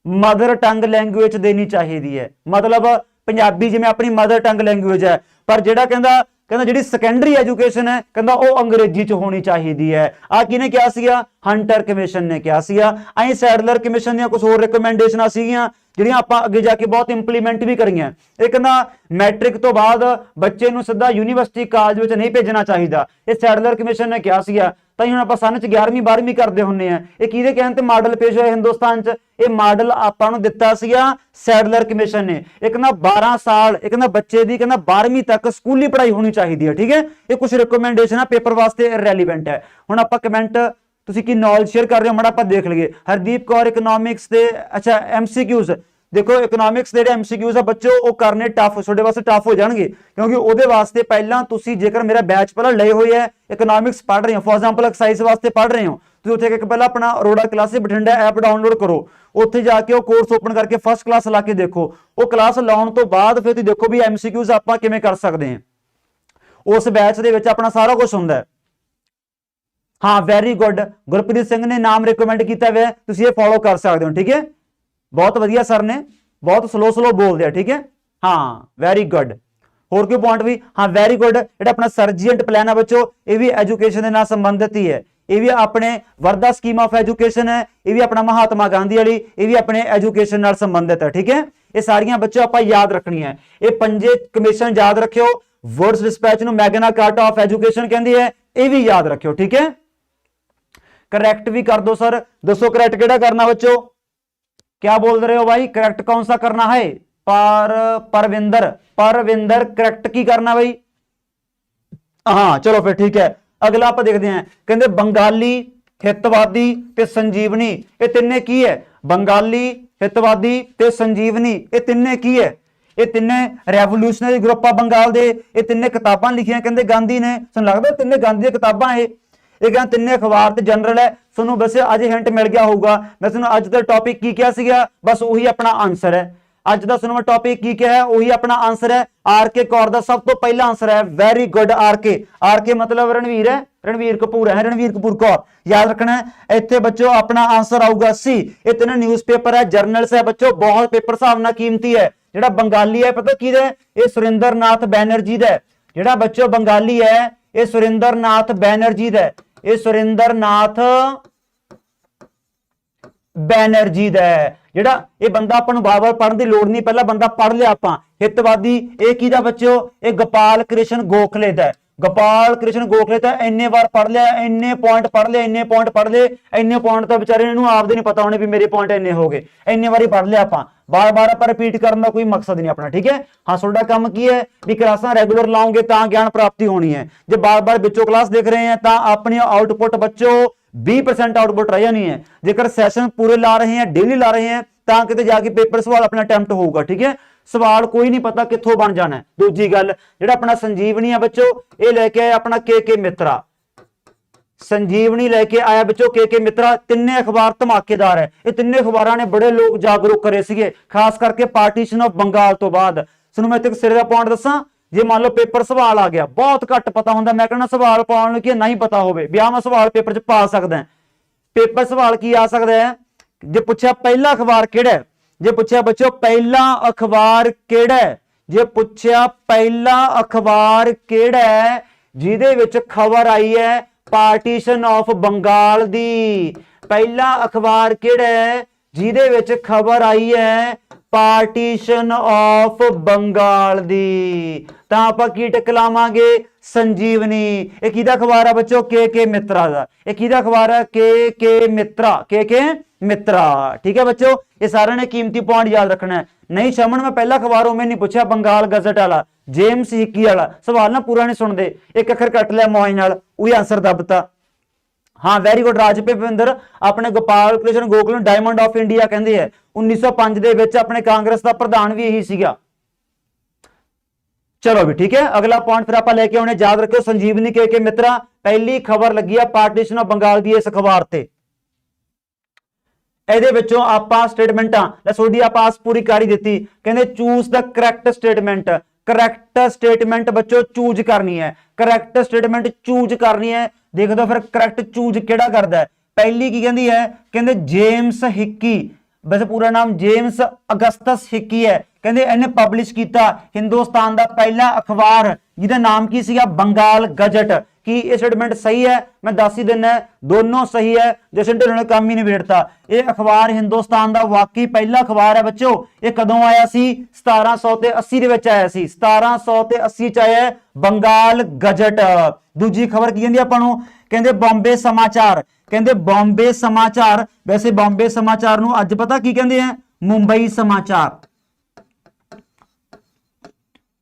ਮਦਰ ਟੰਗ ਲੈਂਗੁਏਜ ਦੇਣੀ ਚਾਹੀਦੀ ਹੈ। ਮਤਲਬ ਪੰਜਾਬੀ ਜਿਵੇਂ ਆਪਣੀ ਮਦਰ ਟੰਗ ਲੈਂਗੁਏਜ ਹੈ, ਪਰ ਜਿਹੜਾ ਕਹਿੰਦਾ ਜਿਹੜੀ ਸੈਕੰਡਰੀ ਐਜੂਕੇਸ਼ਨ ਹੈ, ਕਹਿੰਦਾ ਉਹ ਅੰਗਰੇਜ਼ੀ ਚ ਹੋਣੀ ਚਾਹੀਦੀ ਹੈ। ਆ ਕਿਹਨੇ ਕਿਹਾ ਸੀਗਾ? ਹੰਟਰ ਕਮਿਸ਼ਨ ਨੇ ਕਿਹਾ ਸੀਗਾ। ਐਂ ਸੈਡਲਰ ਕਮਿਸ਼ਨ ਦੀਆਂ ਕੁਝ ਹੋਰ ਰਿਕਮੈਂਡੇਸ਼ਨਾਂ ਸੀਗੀਆਂ ਜਿਹੜੀਆਂ ਆਪਾਂ ਅੱਗੇ ਜਾ ਕੇ ਬਹੁਤ ਇੰਪਲੀਮੈਂਟ ਵੀ ਕਰੀਆਂ। ਇਹ ਕਹਿੰਦਾ ਮੈਟ੍ਰਿਕ ਤੋਂ ਬਾਅਦ ਬੱਚੇ ਨੂੰ ਸਿੱਧਾ ਯੂਨੀਵਰਸਿਟੀ ਕਾਲਜ ਵਿੱਚ ਨਹੀਂ ਭੇਜਣਾ ਚਾਹੀਦਾ। ਇਹ ਸੈਡਲਰ ਕਮਿਸ਼ਨ ਨੇ ਕਿਹਾ ਸੀਗਾ। ਤਾਂ ਹੁਣ ਆਪਾਂ ਸਨ ਚ 11ਵੀਂ 12ਵੀਂ ਕਰਦੇ ਹੁੰਨੇ ਆ। ਇਹ ਕਿਹਦੇ ਕਹਿਣ ਤੇ ਮਾਡਲ ਪੇਸ਼ ਹੋਇਆ ਹਿੰਦੁਸਤਾਨ ਚ? ਇਹ ਮਾਡਲ ਆਪਾਂ ਨੂੰ ਦਿੱਤਾ ਸੀਗਾ ਸੈਡਲਰ ਕਮਿਸ਼ਨ ਨੇ। ਇਹ ਕਹਿੰਦਾ 12 ਸਾਲ, ਇਹ ਕਹਿੰਦਾ ਬੱਚੇ ਦੀ ਕਹਿੰਦਾ 12ਵੀਂ ਤੱਕ ਸਕੂਲੀ ਪੜ੍ਹਾਈ ਹੋਣੀ ਚਾਹੀਦੀ ਹੈ। ਠੀਕ ਹੈ, ਇਹ ਕੁਝ ਰਿਕਮੈਂਡੇਸ਼ਨ ਆ, ਪੇਪਰ ਵਾਸਤੇ ਰੈਲੀਵੈਂਟ ਹੈ। ਹੁਣ ਆਪਾਂ ਕਮੈਂਟ ਤੁਸੀਂ ਕੀ ਨੌਲੇਜ ਸ਼ੇਅਰ ਕਰ ਰਹੇ ਹੋ ਮਾੜਾ ਆਪਾਂ ਦੇਖ ਲਈਏ। ਹਰਦੀਪ ਕੌਰ ਇਕਨੋਮਿਕਸ ਦੇ ਅੱਛਾ MCQs ਦੇਖੋ। ਇਕਨੋਮਿਕਸ ਦੇ ਜਿਹੜੇ MCQs ਆ ਬੱਚੋ ਉਹ ਕਰਨੇ ਟਫ, ਤੁਹਾਡੇ ਵਾਸਤੇ ਟਫ ਹੋ ਜਾਣਗੇ, ਕਿਉਂਕਿ ਉਹਦੇ ਵਾਸਤੇ ਪਹਿਲਾਂ ਤੁਸੀਂ ਜੇਕਰ ਮੇਰਾ ਬੈਚ ਪਹਿਲਾਂ ਲਏ ਹੋਏ ਹੈ, ਇਕਨੋਮਿਕਸ ਪੜ੍ਹ ਰਹੇ ਹੋ, ਫॉर ਐਗਜ਼ਾਮਪਲ ਐਕਸਾਈਜ਼ ਵਾਸਤੇ ਪੜ੍ਹ ਰਹੇ ਹੋ, ਤੁਸੀਂ ਉੱਥੇ ਇੱਕ ਪਹਿਲਾਂ ਆਪਣਾ Arora classes Bathinda app download ਕਰੋ। ਉੱਥੇ ਜਾ ਕੇ ਉਹ ਕੋਰਸ ਓਪਨ ਕਰਕੇ ਫਸਟ ਕਲਾਸ ਲਾ ਕੇ ਦੇਖੋ। ਉਹ ਕਲਾਸ ਲਾਉਣ ਤੋਂ ਬਾਅਦ ਫਿਰ ਤੁਸੀਂ ਦੇਖੋ ਵੀ MCQs ਆਪਾਂ ਕਿਵੇਂ ਕਰ ਸਕਦੇ ਹਾਂ। ਉਸ ਬੈਚ ਦੇ ਵਿੱਚ ਆਪਣਾ ਸਾਰਾ ਕੁਝ ਹੁੰਦਾ ਹੈ। ਹਾਂ, ਵੈਰੀ ਗੁੱਡ। ਗੁਰਪ੍ਰੀਤ ਸਿੰਘ ਨੇ ਨਾਮ ਰਿਕਮੈਂਡ ਕੀਤਾ ਹੋਇਆ, ਤੁਸੀਂ ਇਹ ਫੋਲੋ ਕਰ ਸਕਦੇ ਹੋ। ਠੀਕ ਹੈ, ਬਹੁਤ ਵਧੀਆ ਸਰ ਨੇ, ਬਹੁਤ ਸਲੋ ਬੋਲਦੇ ਆ। ਠੀਕ ਹੈ, ਹਾਂ ਵੈਰੀ ਗੁੱਡ। ਹੋਰ ਕੋਈ ਪੁਆਇੰਟ ਵੀ? ਹਾਂ ਵੈਰੀ ਗੁੱਡ। ਜਿਹੜਾ ਆਪਣਾ ਸਰਜੀਐਂਟ ਪਲਾਨ ਹੈ ਬੱਚੋ, ਇਹ ਵੀ ਐਜੂਕੇਸ਼ਨ ਦੇ ਨਾਲ ਸੰਬੰਧਿਤ ਹੀ ਹੈ। ਇਹ ਵੀ ਆਪਣੇ ਵਰਦਾ ਸਕੀਮ ਆਫ ਐਜੂਕੇਸ਼ਨ ਹੈ। ਇਹ ਵੀ ਆਪਣਾ ਮਹਾਤਮਾ ਗਾਂਧੀ ਵਾਲੀ, ਇਹ ਵੀ ਆਪਣੇ ਐਜੂਕੇਸ਼ਨ ਨਾਲ ਸੰਬੰਧਿਤ ਹੈ। ਠੀਕ ਹੈ, ਇਹ ਸਾਰੀਆਂ ਬੱਚੋ ਆਪਾਂ ਯਾਦ ਰੱਖਣੀਆਂ। ਇਹ 5 ਕਮਿਸ਼ਨ ਯਾਦ ਰੱਖਿਓ। ਵੁਡਸ ਡਿਸਪੈਚ ਨੂੰ ਮੈਗਨਾ ਕਾਰਟਾ ਆਫ ਐਜੂਕੇਸ਼ਨ ਕਹਿੰਦੀ ਹੈ, ਇਹ ਵੀ ਯਾਦ ਰੱਖਿਓ। ਠੀਕ ਹੈ, करेक्ट भी कर दो सर। दसो करेक्ट केड़ा करना बच्चों? क्या बोल रहे हो भाई? करेक्ट कौन सा करना है? परविंदर करेक्ट की करना भाई? हाँ चलो फिर ठीक है। अगला आप देखते हैं, कहते बंगाली, हितवादी ते संजीवनी, ये तिन्ने की है? बंगाली, हितवादी ते संजीवनी, ये तिन्ने की है? ये तिन्ने रेवोल्यूशनरी ग्रुप आ बंगाल दे। ये तिन्ने किताबां लिखियां कहते गांधी ने। सुन लगदा तिन्ने गांधी दी किताबां है। ਇਹ ਕਹਿੰਦਾ ਤਿੰਨੇ ਅਖਬਾਰ ਤੇ ਜਨਰਲ ਹੈ। ਤੁਹਾਨੂੰ ਵੈਸੇ ਅੱਜ ਹਿੰਟ ਮਿਲ ਗਿਆ ਹੋਊਗਾ। ਮੈਂ ਤੁਹਾਨੂੰ ਅੱਜ ਦਾ ਟੌਪਿਕ ਕੀ ਕਿਹਾ ਸੀਗਾ, ਬਸ ਉਹੀ ਆਪਣਾ ਆਨਸਰ ਹੈ। ਅੱਜ ਦਾ ਤੁਹਾਨੂੰ ਟੌਪਿਕ ਕੀ ਕਿਹਾ ਹੈ, ਉਹੀ ਆਪਣਾ ਆਨਸਰ ਹੈ। ਆਰ.ਕੇ. ਕੌਰ ਦਾ ਸਭ ਤੋਂ ਪਹਿਲਾ ਆਨਸਰ ਹੈ। Very good. ਆਰ.ਕੇ ਮਤਲਬ ਰਣਵੀਰ ਹੈ, ਰਣਵੀਰ ਕਪੂਰ ਹੈ, ਰਣਵੀਰ ਕਪੂਰ ਕੌਰ ਯਾਦ ਰੱਖਣਾ। ਇੱਥੇ ਬੱਚੋ ਆਪਣਾ ਆਨਸਰ ਆਊਗਾ ਸੀ। ਇਹ ਤਿੰਨ ਨਿਊਜ਼ਪੇਪਰ ਹੈ, ਜਰਨਲਸ ਹੈ ਬੱਚੋ, ਬਹੁਤ ਪੇਪਰ ਹਿਸਾਬ ਨਾਲ ਕੀਮਤੀ ਹੈ। ਜਿਹੜਾ ਬੰਗਾਲੀ ਹੈ ਪਤਾ ਕਿਹਦਾ ਹੈ? ਇਹ ਸੁਰਿੰਦਰ ਨਾਥ ਬੈਨਰਜੀ ਦਾ। ਜਿਹੜਾ ਬੱਚੋ ਬੰਗਾਲੀ ਹੈ ਇਹ ਸੁਰਿੰਦਰ ਨਾਥ ਬੈਨਰਜੀ ਦਾ। ਇਹ ਸੁਰਿੰਦਰ ਨਾਥ ਬੈਨਰਜੀ ਦਾ ਜਿਹੜਾ ਇਹ ਬੰਦਾ ਆਪਾਂ ਨੂੰ ਬਾਰ-ਬਾਰ ਪੜ੍ਹਨ ਦੀ ਲੋੜ ਨਹੀਂ, ਪਹਿਲਾਂ ਬੰਦਾ ਪੜ੍ਹ ਲਿਆ ਆਪਾਂ। ਹਿਤਵਾਦੀ ਇਹ ਕਿਹਦਾ ਬੱਚਿਓ? ਇਹ ਗੋਪਾਲ ਕ੍ਰਿਸ਼ਨ ਗੋਖਲੇ ਦਾ। ਗੋਪਾਲ ਕ੍ਰਿਸ਼ਨ ਗੋਖਲੇ ਤਾਂ ਇੰਨੇ ਵਾਰ ਪੜ੍ਹ ਲਿਆ, ਇੰਨੇ ਪੁਆਇੰਟ ਪੜ੍ਹ ਲਏ, ਇੰਨੇ ਪੁਆਇੰਟ ਪੜ੍ਹ ਲਏ, ਇੰਨੇ ਪੁਆਇੰਟ ਤਾਂ ਵਿਚਾਰੇ ਨੂੰ ਆਪਦੇ ਨਹੀਂ ਪਤਾ ਹੋਣੇ ਵੀ ਮੇਰੇ ਪੁਆਇੰਟ ਇੰਨੇ ਹੋ ਗਏ। ਇੰਨੇ ਵਾਰੀ ਪੜ੍ਹ ਲਿਆ ਆਪਾਂ, ਬਾਰ-ਬਾਰ ਆਪਾਂ ਰਿਪੀਟ ਕਰਨ ਦਾ ਕੋਈ ਮਕਸਦ ਨਹੀਂ ਆਪਣਾ। ਠੀਕ ਹੈ, ਹਾਂ ਤੁਹਾਡਾ ਕੰਮ ਕੀ ਹੈ ਵੀ ਕਲਾਸਾਂ ਰੈਗੂਲਰ ਲਾਓਗੇ ਤਾਂ ਗਿਆਨ ਪ੍ਰਾਪਤੀ ਹੋਣੀ ਹੈ। ਜੇ ਬਾਰ-ਬਾਰ ਵਿੱਚੋਂ ਕਲਾਸ ਦੇਖ ਰਹੇ हैं ਤਾਂ ਆਪਣੀ ਆਊਟਪੁੱਟ ਬੱਚੋ 20% ਆਊਟਪੁੱਟ ਰਹਿ ਜਾਣੀ ਹੈ। ਜੇਕਰ ਸੈਸ਼ਨ ਪੂਰੇ ਲਾ ਰਹੇ हैं, डेली ला रहे हैं ਤਾਂ ਕਿਤੇ ਜਾ ਕੇ ਪੇਪਰ ਸਵਾਲ ਆਪਣਾ ਅਟੈਂਪਟ ਹੋਊਗਾ। ਠੀਕ ਹੈ, ਸਵਾਲ ਕੋਈ ਨਹੀਂ ਪਤਾ ਕਿੱਥੋਂ ਬਣ ਜਾਣਾ। ਦੂਜੀ ਗੱਲ ਜਿਹੜਾ ਆਪਣਾ ਸੰਜੀਵਨੀ ਆ ਬੱਚੋ, ਇਹ ਲੈ ਕੇ ਆਇਆ ਆਪਣਾ ਕੇ ਮਿੱਤਰਾ। ਸੰਜੀਵਨੀ ਲੈ ਕੇ ਆਇਆ ਬੱਚੋ ਕੇ ਮਿੱਤਰਾ। ਤਿੰਨੇ ਅਖਬਾਰ ਧਮਾਕੇਦਾਰ ਹੈ। ਇਹ ਤਿੰਨੇ ਅਖਬਾਰਾਂ ਨੇ ਬੜੇ ਲੋਕ ਜਾਗਰੂਕ ਕਰੇ ਸੀਗੇ, ਖਾਸ ਕਰਕੇ ਪਾਰਟੀਸ਼ਨ ਆਫ ਬੰਗਾਲ ਤੋਂ ਬਾਅਦ। ਤੁਹਾਨੂੰ ਮੈਂ ਇੱਥੇ ਸਿਰੇ ਦਾ ਪੁਆਇੰਟ ਦੱਸਾਂ, ਜੇ ਮੰਨ ਲਓ ਪੇਪਰ ਸਵਾਲ ਆ ਗਿਆ, ਬਹੁਤ ਘੱਟ ਪਤਾ ਹੁੰਦਾ, ਮੈਂ ਕਹਿੰਦਾ ਸਵਾਲ ਪਾਉਣ ਨੂੰ ਕੀ ਨਹੀਂ ਪਤਾ ਹੋਵੇ ਵੀ ਆਹ ਮੈਂ ਸਵਾਲ ਪੇਪਰ 'ਚ ਪਾ ਸਕਦਾ। ਪੇਪਰ ਸਵਾਲ ਕੀ ਆ ਸਕਦਾ ਹੈ? ਜੇ ਪੁੱਛਿਆ ਪਹਿਲਾ ਅਖਬਾਰ ਕਿਹੜਾ ਹੈ, ਜੇ ਪੁੱਛਿਆ ਬੱਚੋ ਪਹਿਲਾ ਅਖਬਾਰ ਕਿਹੜਾ ਹੈ, जे पुछया पहला अखबार केड़ा है जिहदे विच खबर आई है पार्टीशन ऑफ बंगाल दी, पहला अखबार केड़ा है जिहदे विच खबर आई है पार्टीशन ऑफ बंगाल दी, तां आपां की टिक लावांगे संजीवनी। ये किहदा अखबार है बच्चों? के मित्रा दा। ये किहदा अखबार है? के मित्रा, के मित्रा। ठीक है बच्चों, ये सारे ने कीमती पॉइंट याद रखना है। नहीं शमन मैं पहला अखबार उमें नहीं पूछा, बंगाल गजट वाला, जेम्स हिक्की वाला सवाल ना पूरा नहीं सुनते, एक अखर कट लिया मौज नाल, वही आंसर दबता। हाँ वेरी गुड राजभेंद्र, अपने Gopal Krishna Gokhale diamond of India कहते हैं। 1905 ਦੇ ਵਿੱਚ अपने कांग्रेस का प्रधान भी यही सीगा। चलो भी ठीक है, अगला पॉइंट फिर आप लेके आने, याद रखो संजीवनी के मित्रा पहली खबर लगी है पार्टीशन ऑफ बंगाल की इस अखबार से। ਇਹਦੇ ਵਿੱਚੋਂ ਆਪਾਂ ਸਟੇਟਮੈਂਟਾਂ ਲੈ ਤੁਹਾਡੀ ਆਪਾਂ ਆਸ ਪੂਰੀ ਕਰ ਹੀ ਦਿੱਤੀ। ਕਹਿੰਦੇ choose the correct statement, correct statement ਬੱਚੋ ਚੂਜ਼ ਕਰਨੀ ਹੈ, ਕਰੈਕਟ ਸਟੇਟਮੈਂਟ ਚੂਜ਼ ਕਰਨੀ ਹੈ। ਦੇਖ ਦੋ ਫਿਰ ਕਰੈਕਟ ਚੂਜ਼ ਕਿਹੜਾ ਕਰਦਾ ਹੈ। ਪਹਿਲੀ ਕੀ ਕਹਿੰਦੀ ਹੈ? ਕਹਿੰਦੇ ਜੇਮਸ ਹਿੱਕੀ, ਵੈਸੇ ਪੂਰਾ ਨਾਮ ਜੇਮਸ ਅਗਸਤਸ ਹਿੱਕੀ ਹੈ। ਕਹਿੰਦੇ ਇਹਨੇ ਪਬਲਿਸ਼ ਕੀਤਾ ਹਿੰਦੁਸਤਾਨ ਦਾ ਪਹਿਲਾ ਅਖਬਾਰ ਜਿਹਦਾ ਨਾਮ ਕੀ ਸੀਗਾ? ਬੰਗਾਲ गजट। कि ये स्टेटमेंट सही है? मैं दस ही देना है, दोनों सही है। जशन ढिल्लों ने काम ही नहीं बेड़ता। ये अखबार हिंदुस्तान का वाकई पहला अखबार है बच्चों। ये कदों आया सी? 1780 ਦੇ ਵਿੱਚ ਆਇਆ ਸੀ, 1780 ਚ ਆਇਆ बंगाल गजट। दूजी खबर की कहंदी आपां नूं? कहंदे बॉम्बे समाचार। कहंदे बॉम्बे समाचार, वैसे बॉम्बे समाचार नूं अज पता की कहंदे हैं? मुंबई समाचार।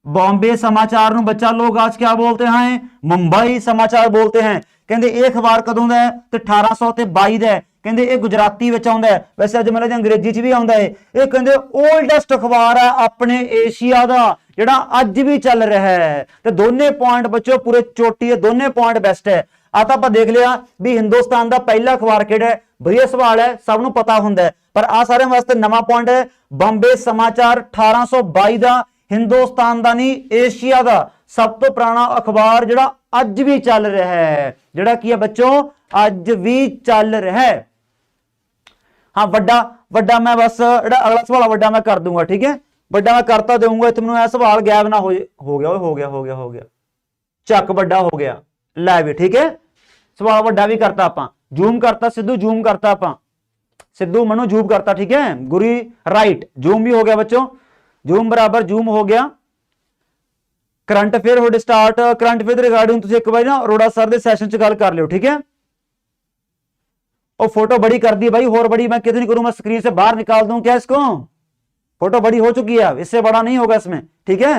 बॉम्बे समाचार ਨੂੰ बच्चा लोग आज क्या बोलते हैं? मुंबई समाचार बोलते हैं। ਕਹਿੰਦੇ ਇਹ ਅਖਬਾਰ ਕਦੋਂ ਦਾ ਹੈ? ਤੇ 1822 ਦਾ ਹੈ। ਕਹਿੰਦੇ ਇਹ ਗੁਜਰਾਤੀ ਵਿੱਚ ਆਉਂਦਾ ਹੈ, ਵੈਸੇ ਅੱਜ ਮੈਨੂੰ ਅੰਗਰੇਜ਼ੀ 'ਚ ਵੀ ਆਉਂਦਾ ਹੈ। ਇਹ ਕਹਿੰਦੇ 올ਡੈਸਟ ਅਖਬਾਰ ਹੈ ਆਪਣੇ ਏਸ਼ੀਆ ਦਾ ਜਿਹੜਾ ਅੱਜ ਵੀ ਚੱਲ ਰਿਹਾ ਹੈ। ਤੇ ਦੋਨੇ ਪੁਆਇੰਟ ਬੱਚੋ ਪੂਰੇ ਚੋਟੀ ਹੈ, ਦੋਨੇ ਪੁਆਇੰਟ ਬੈਸਟ ਹੈ। ਆ ਤਾਂ ਆਪਾਂ ਦੇਖ ਲਿਆ ਵੀ ਹਿੰਦੁਸਤਾਨ ਦਾ ਪਹਿਲਾ ਅਖਬਾਰ ਕਿਹੜਾ ਹੈ। ਵਧੀਆ ਸਵਾਲ ਹੈ, ਸਭ ਨੂੰ ਪਤਾ ਹੁੰਦਾ ਹੈ, ਪਰ ਆ ਸਾਰਿਆਂ ਵਾਸਤੇ ਨਵਾਂ ਪੁਆਇੰਟ ਹੈ। ਬੰਬੇ ਸਮਾਚਾਰ 1822 ਦਾ हिंदुस्तान का नहीं एशिया का सब तो पुराना अखबार जिहड़ा अज भी चल रहा है, जिहड़ा की है बच्चों अज भी चल रहा है। हाँ वड्डा वड्डा मैं बस जिहड़ा अगला सवाल वड्डा मैं कर दूंगा, ठीक है वड्डा मैं करता दूंगा। इत्थे मैनूं यह सवाल गैप ना हो गया हो गया हो गया हो गया चक वड्डा हो गया, लै भी ठीक है सवाल वड्डा भी करता आपां, जूम करता सिद्धू, जूम करता आपां सिद्धू मनु जूम करता, ठीक है गुरी राइट जूम भी हो गया बच्चों, जूम बराबर जूम हो गया। करंट अफेयर हो स्टार्ट, करंट अफेयर रिगार्डिंग तुसीं एक बार ना अरोड़ा सर दे सैशन च गल कर लियो, ठीक है। और फोटो बड़ी कर दी भाई, होर बड़ी मैं कितनी नहीं करूं, मैं स्क्रीन से बाहर निकाल दूं क्या इसको? फोटो बड़ी हो चुकी है, इससे बड़ा नहीं होगा इसमें, ठीक है।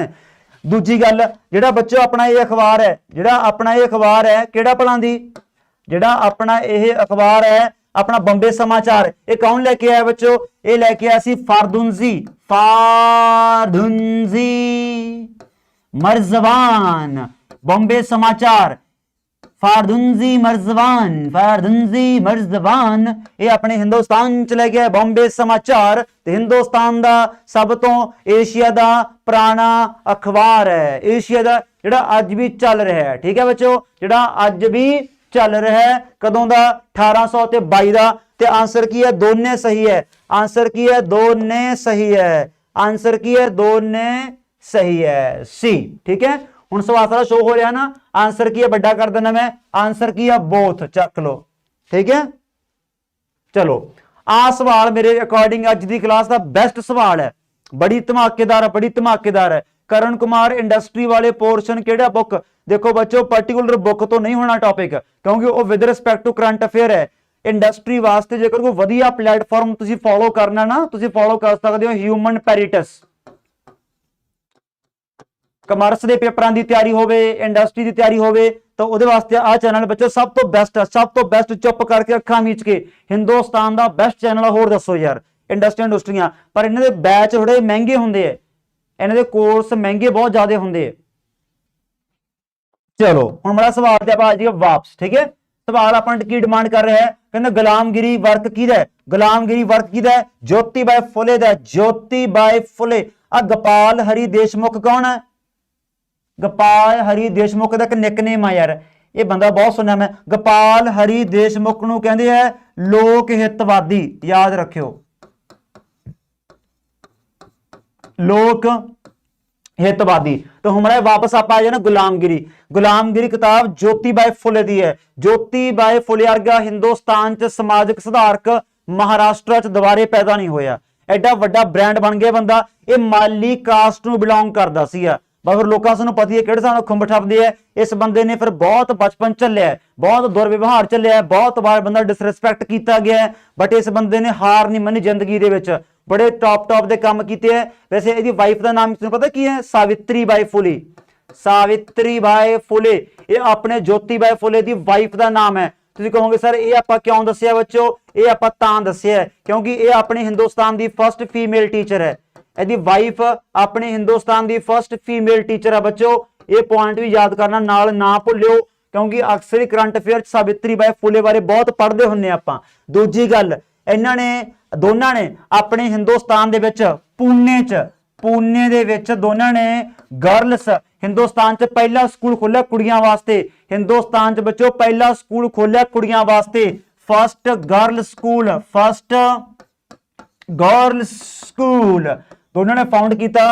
दूजी गल जिहड़ा बच्चों अपना ये अखबार है, जिहड़ा अपना ये अखबार है किहड़ा भला दी, जिहड़ा अपना ये अखबार है अपना बॉम्बे समाचार, ये कौन लेके आया बच्चों? ये लेके आया सी फारदुंजी, फारदुंजी मर्जवान। बॉम्बे समाचार फारदुंजी मर्जवान, फारदुंजी मर्जवान ये अपने हिंदुस्तान च लेके आया बॉम्बे समाचार। ते हिंदुस्तान दा सब तो एशिया दा पुराना अखबार है, एशिया दा जिहड़ा अज भी चल रहा है, ठीक है बच्चों जिहड़ा अज भी चल रहा है। कदों का? 1822 का। ते आंसर की है? दोने सही है। आंसर की है? दोने सही है। आंसर की है? दोने सही है, सी ठीक है। हुण सवाल सारा शो हो रहा ना, आंसर की है बड़ा कर देना मैं, आंसर की है बोथ, चक लो ठीक है। चलो आ सवाल मेरे अकॉर्डिंग अज की क्लास का बेस्ट सवाल है, बड़ी धमाकेदार है, बड़ी धमाकेदार है। करण कुमार इंडस्ट्री वाले पोर्शन केड़ा बुक? देखो बच्चों पर्टिकुलर बुक तो नहीं होना टॉपिक, क्योंकि वो with respect to current affair है। इंडस्ट्री वास्ते जेकर कोई वधिया प्लेटफॉर्म तुसी फॉलो करना ना, तुसी फॉलो कर सकते हो ह्यूमन पेरिटस। कमर्स के पेपरों की तैयारी होवे, इंडस्ट्री की तैयारी होवे तो उहदे वास्ते आ चैनल बच्चों सब तो बेस्ट है, सब तो बेस्ट। चुप करके अखां मीच के हिंदुस्तान का बेस्ट चैनल होर दसो यार, इंडस्ट्रियां पर इन्हां दे बैच थोड़े महंगे होंदे है, इन्हां दे कोर्स महंगे बहुत ज्यादा होंदे है। चलो हुण बड़ा सवाल ते आपां आ जाइए वापस, ठीक है। सवाल अपन की डिमांड कर रहा है, कहना गुलामगिरी वर्क किहदा है? गुलामगिरी वर्क किहदा है? ज्योतिबाई फुले दा। ज्योतिबाई फुले। आ गोपाल हरि देशमुख कौन है? गोपाल हरि देशमुख दा एक निकनेम है यार, ये बंदा बहुत सुनया मैं। गोपाल हरि देशमुख नूं कहंदे है लोक हितवादी, याद रखियो लोक हितवादी। तो हमारे वापस आप आ जाए ना गुलामगिरी। गुलामगिरी किताब ज्योतिबाई फुले दी है। ज्योतिबाई फुले वर्गा हिंदुस्तान च समाजिक सुधारक महाराष्ट्र च दोबारे पैदा नहीं होया। एडा वड्डा ब्रांड बन गया बंदा। ये माली कास्ट ਨੂੰ बिलोंग करदा ਸੀਗਾ। पर लोगों को पता है कि खुंब ठपदी है। इस बंदे ने फिर बहुत बचपन झलिया, बहुत दुर्व्यवहार झलिया, बहुत बार बंदा डिसरिस्पैक्ट किया गया है, बट इस बंदे ने हार नहीं मनी जिंदगी दे विच। बड़े टॉप टॉप के काम किए हैं। वैसे इसकी वाइफ का नाम तुहानूं पता की है? सावित्रीबाई फुले। सावित्रीबाई फुले ये अपने ज्योतिबाई फुले की वाइफ का नाम है। तुसीं कहोगे सर ये आपां क्यों दस्सिया बच्चों? ये आपां तां दस्सिया क्योंकि ये अपने हिंदुस्तान की फर्स्ट फीमेल टीचर है। यदि वाइफ अपने हिंदुस्तान की फर्स्ट फीमेल टीचर है बच्चों। ये पॉइंट भी याद करना नाल ना भुल्लिओ, क्योंकि अक्सर ही करंट अफेयर सावित्रीबाई फुले बारे बहुत पढ़ते हुन्ने आपां। दूजी गल, इन्हां ने दोनों ने अपने हिंदुस्तान दे विच पुणे दे विच दोनों ने गर्ल्स हिंदुस्तान च पहला स्कूल खोलिया कुड़ियां वास्ते। हिंदुस्तान च बच्चों पहला स्कूल खोलिया कुड़ियां वास्ते। First girl school, first girl school दोनों ने फाउंड किया,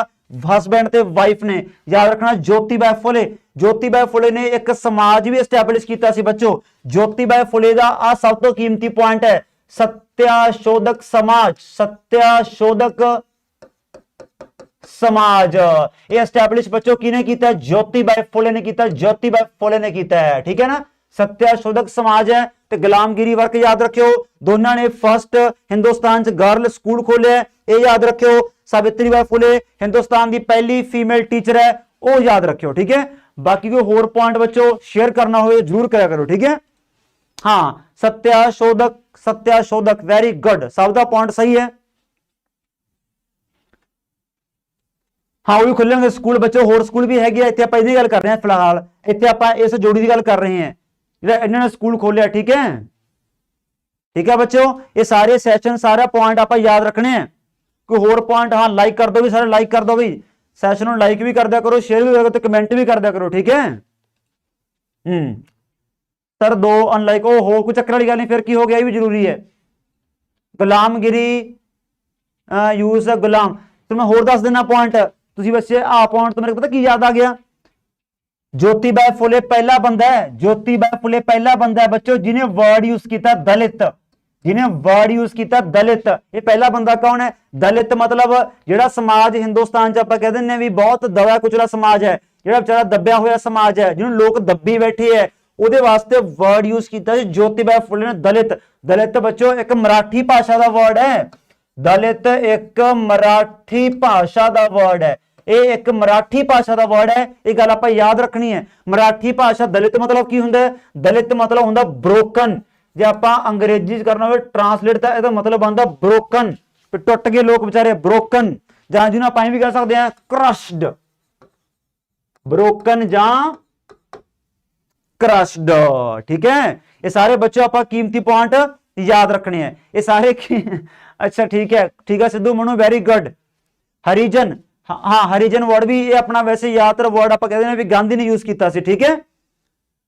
हसबैंड ते वाइफ ने। याद रखना ज्योतिबाई फुले। ज्योतिबाई फुले ने एक समाज भी एस्टैबलिश किया सी बच्चों। ज्योतिबाई फुले का आ सब तो कीमती पॉइंट है, सत्याशोधक समाज। सत्याशोधक समाज ये एस्टैबलिश बच्चों किने किया? ज्योतिबाई फुले ने किया। ज्योतिबाई फुले ने किया है, ठीक है ना। सत्याशोधक समाज है। तो गुलामगिरी वर्क याद रखियो, दोनों ने फर्स्ट हिंदुस्तान च गर्ल स्कूल खोले, ये याद रखियो। सावित्रीबाई फुले हिंदुस्तान की पहली फीमेल टीचर है, वो याद रखियो, ठीक है। बाकी कोई होर पॉइंट बच्चों शेयर करना हो जरूर करा करो, ठीक है। हाँ, सत्याशोधक, सत्याशोधक, वेरी गुड, सब का पॉइंट सही है। हाँ वो भी खुले होंगे स्कूल बच्चों, होर स्कूल भी है। इतने आप इसकी गल कर रहे हैं फिलहाल, इतने आप इस जोड़ी की गल कर रहे हैं इन्होंने स्कूल खोलिया, ठीक है। ठीक है बच्चों, ये सारे सैशन सारा पॉइंट आप याद रखने हैं। कोई होर पॉइंट? हाँ लाइक कर दो भी, सारे लाइक कर दो भी, सैशन को लाइक भी कर दिया करो, शेयर भी कर दो, कमेंट भी कर दिया करो, ठीक है। सर दो अनलाइक, ओ हो कोई चक्कर वाली गल नहीं, फिर की हो गया, ये भी जरूरी है। गुलामगिरी यूज गुलाम, तो मैं होर दस देना पॉइंट। तुसी बच्चे आ पॉइंट तो मेरे को पता की याद आ गया, ज्योतिबाई फुले पहला बंदा है, ज्योतिबाई फुले पहला बंदा है बच्चों जिन्हें वर्ड यूज किया दलित। जिन्हें वर्ड यूज किया दलित, ये पहला बंदा कौन है? दलित मतलब जिहड़ा समाज हिंदुस्तान च आपां कह दिंदे भी बहुत दबा कुचला समाज है, जिहड़ा बेचारा दबिया होया समाज है, जिन्होंने लोग दबी बैठे है, ਉਹਦੇ वास्ते वर्ड यूज किया ज्योतिबाई फुले ने दलित। दलित बच्चों एक मराठी भाषा का वर्ड है। दलित एक मराठी भाषा का वर्ड है, ये एक मराठी भाषा का वर्ड है, ये गल आप याद रखनी है। मराठी भाषा दलित मतलब की हुंदा है? दलित मतलब हुंदा ब्रोकन। जे आप अंग्रेजी करना हो ट्रांसलेट तो यह मतलब बनता ब्रोकन, टुट गए लोग बेचारे, ब्रोकन, जां जिन्होंने आप भी कह सकते हैं क्रश्ड, ब्रोकन जां क्रश्ड, ठीक है। ये सारे बच्चों आप कीमती पॉइंट याद रखने हैं, ये सारे अच्छा ठीक है सिद्धू मनु, वेरी गुड। हरिजन, हाँ हरिजन वर्ड भी ये अपना वैसे यादगार वर्ड आप कहते हैं भी गांधी ने यूज किया सी, ठीक है।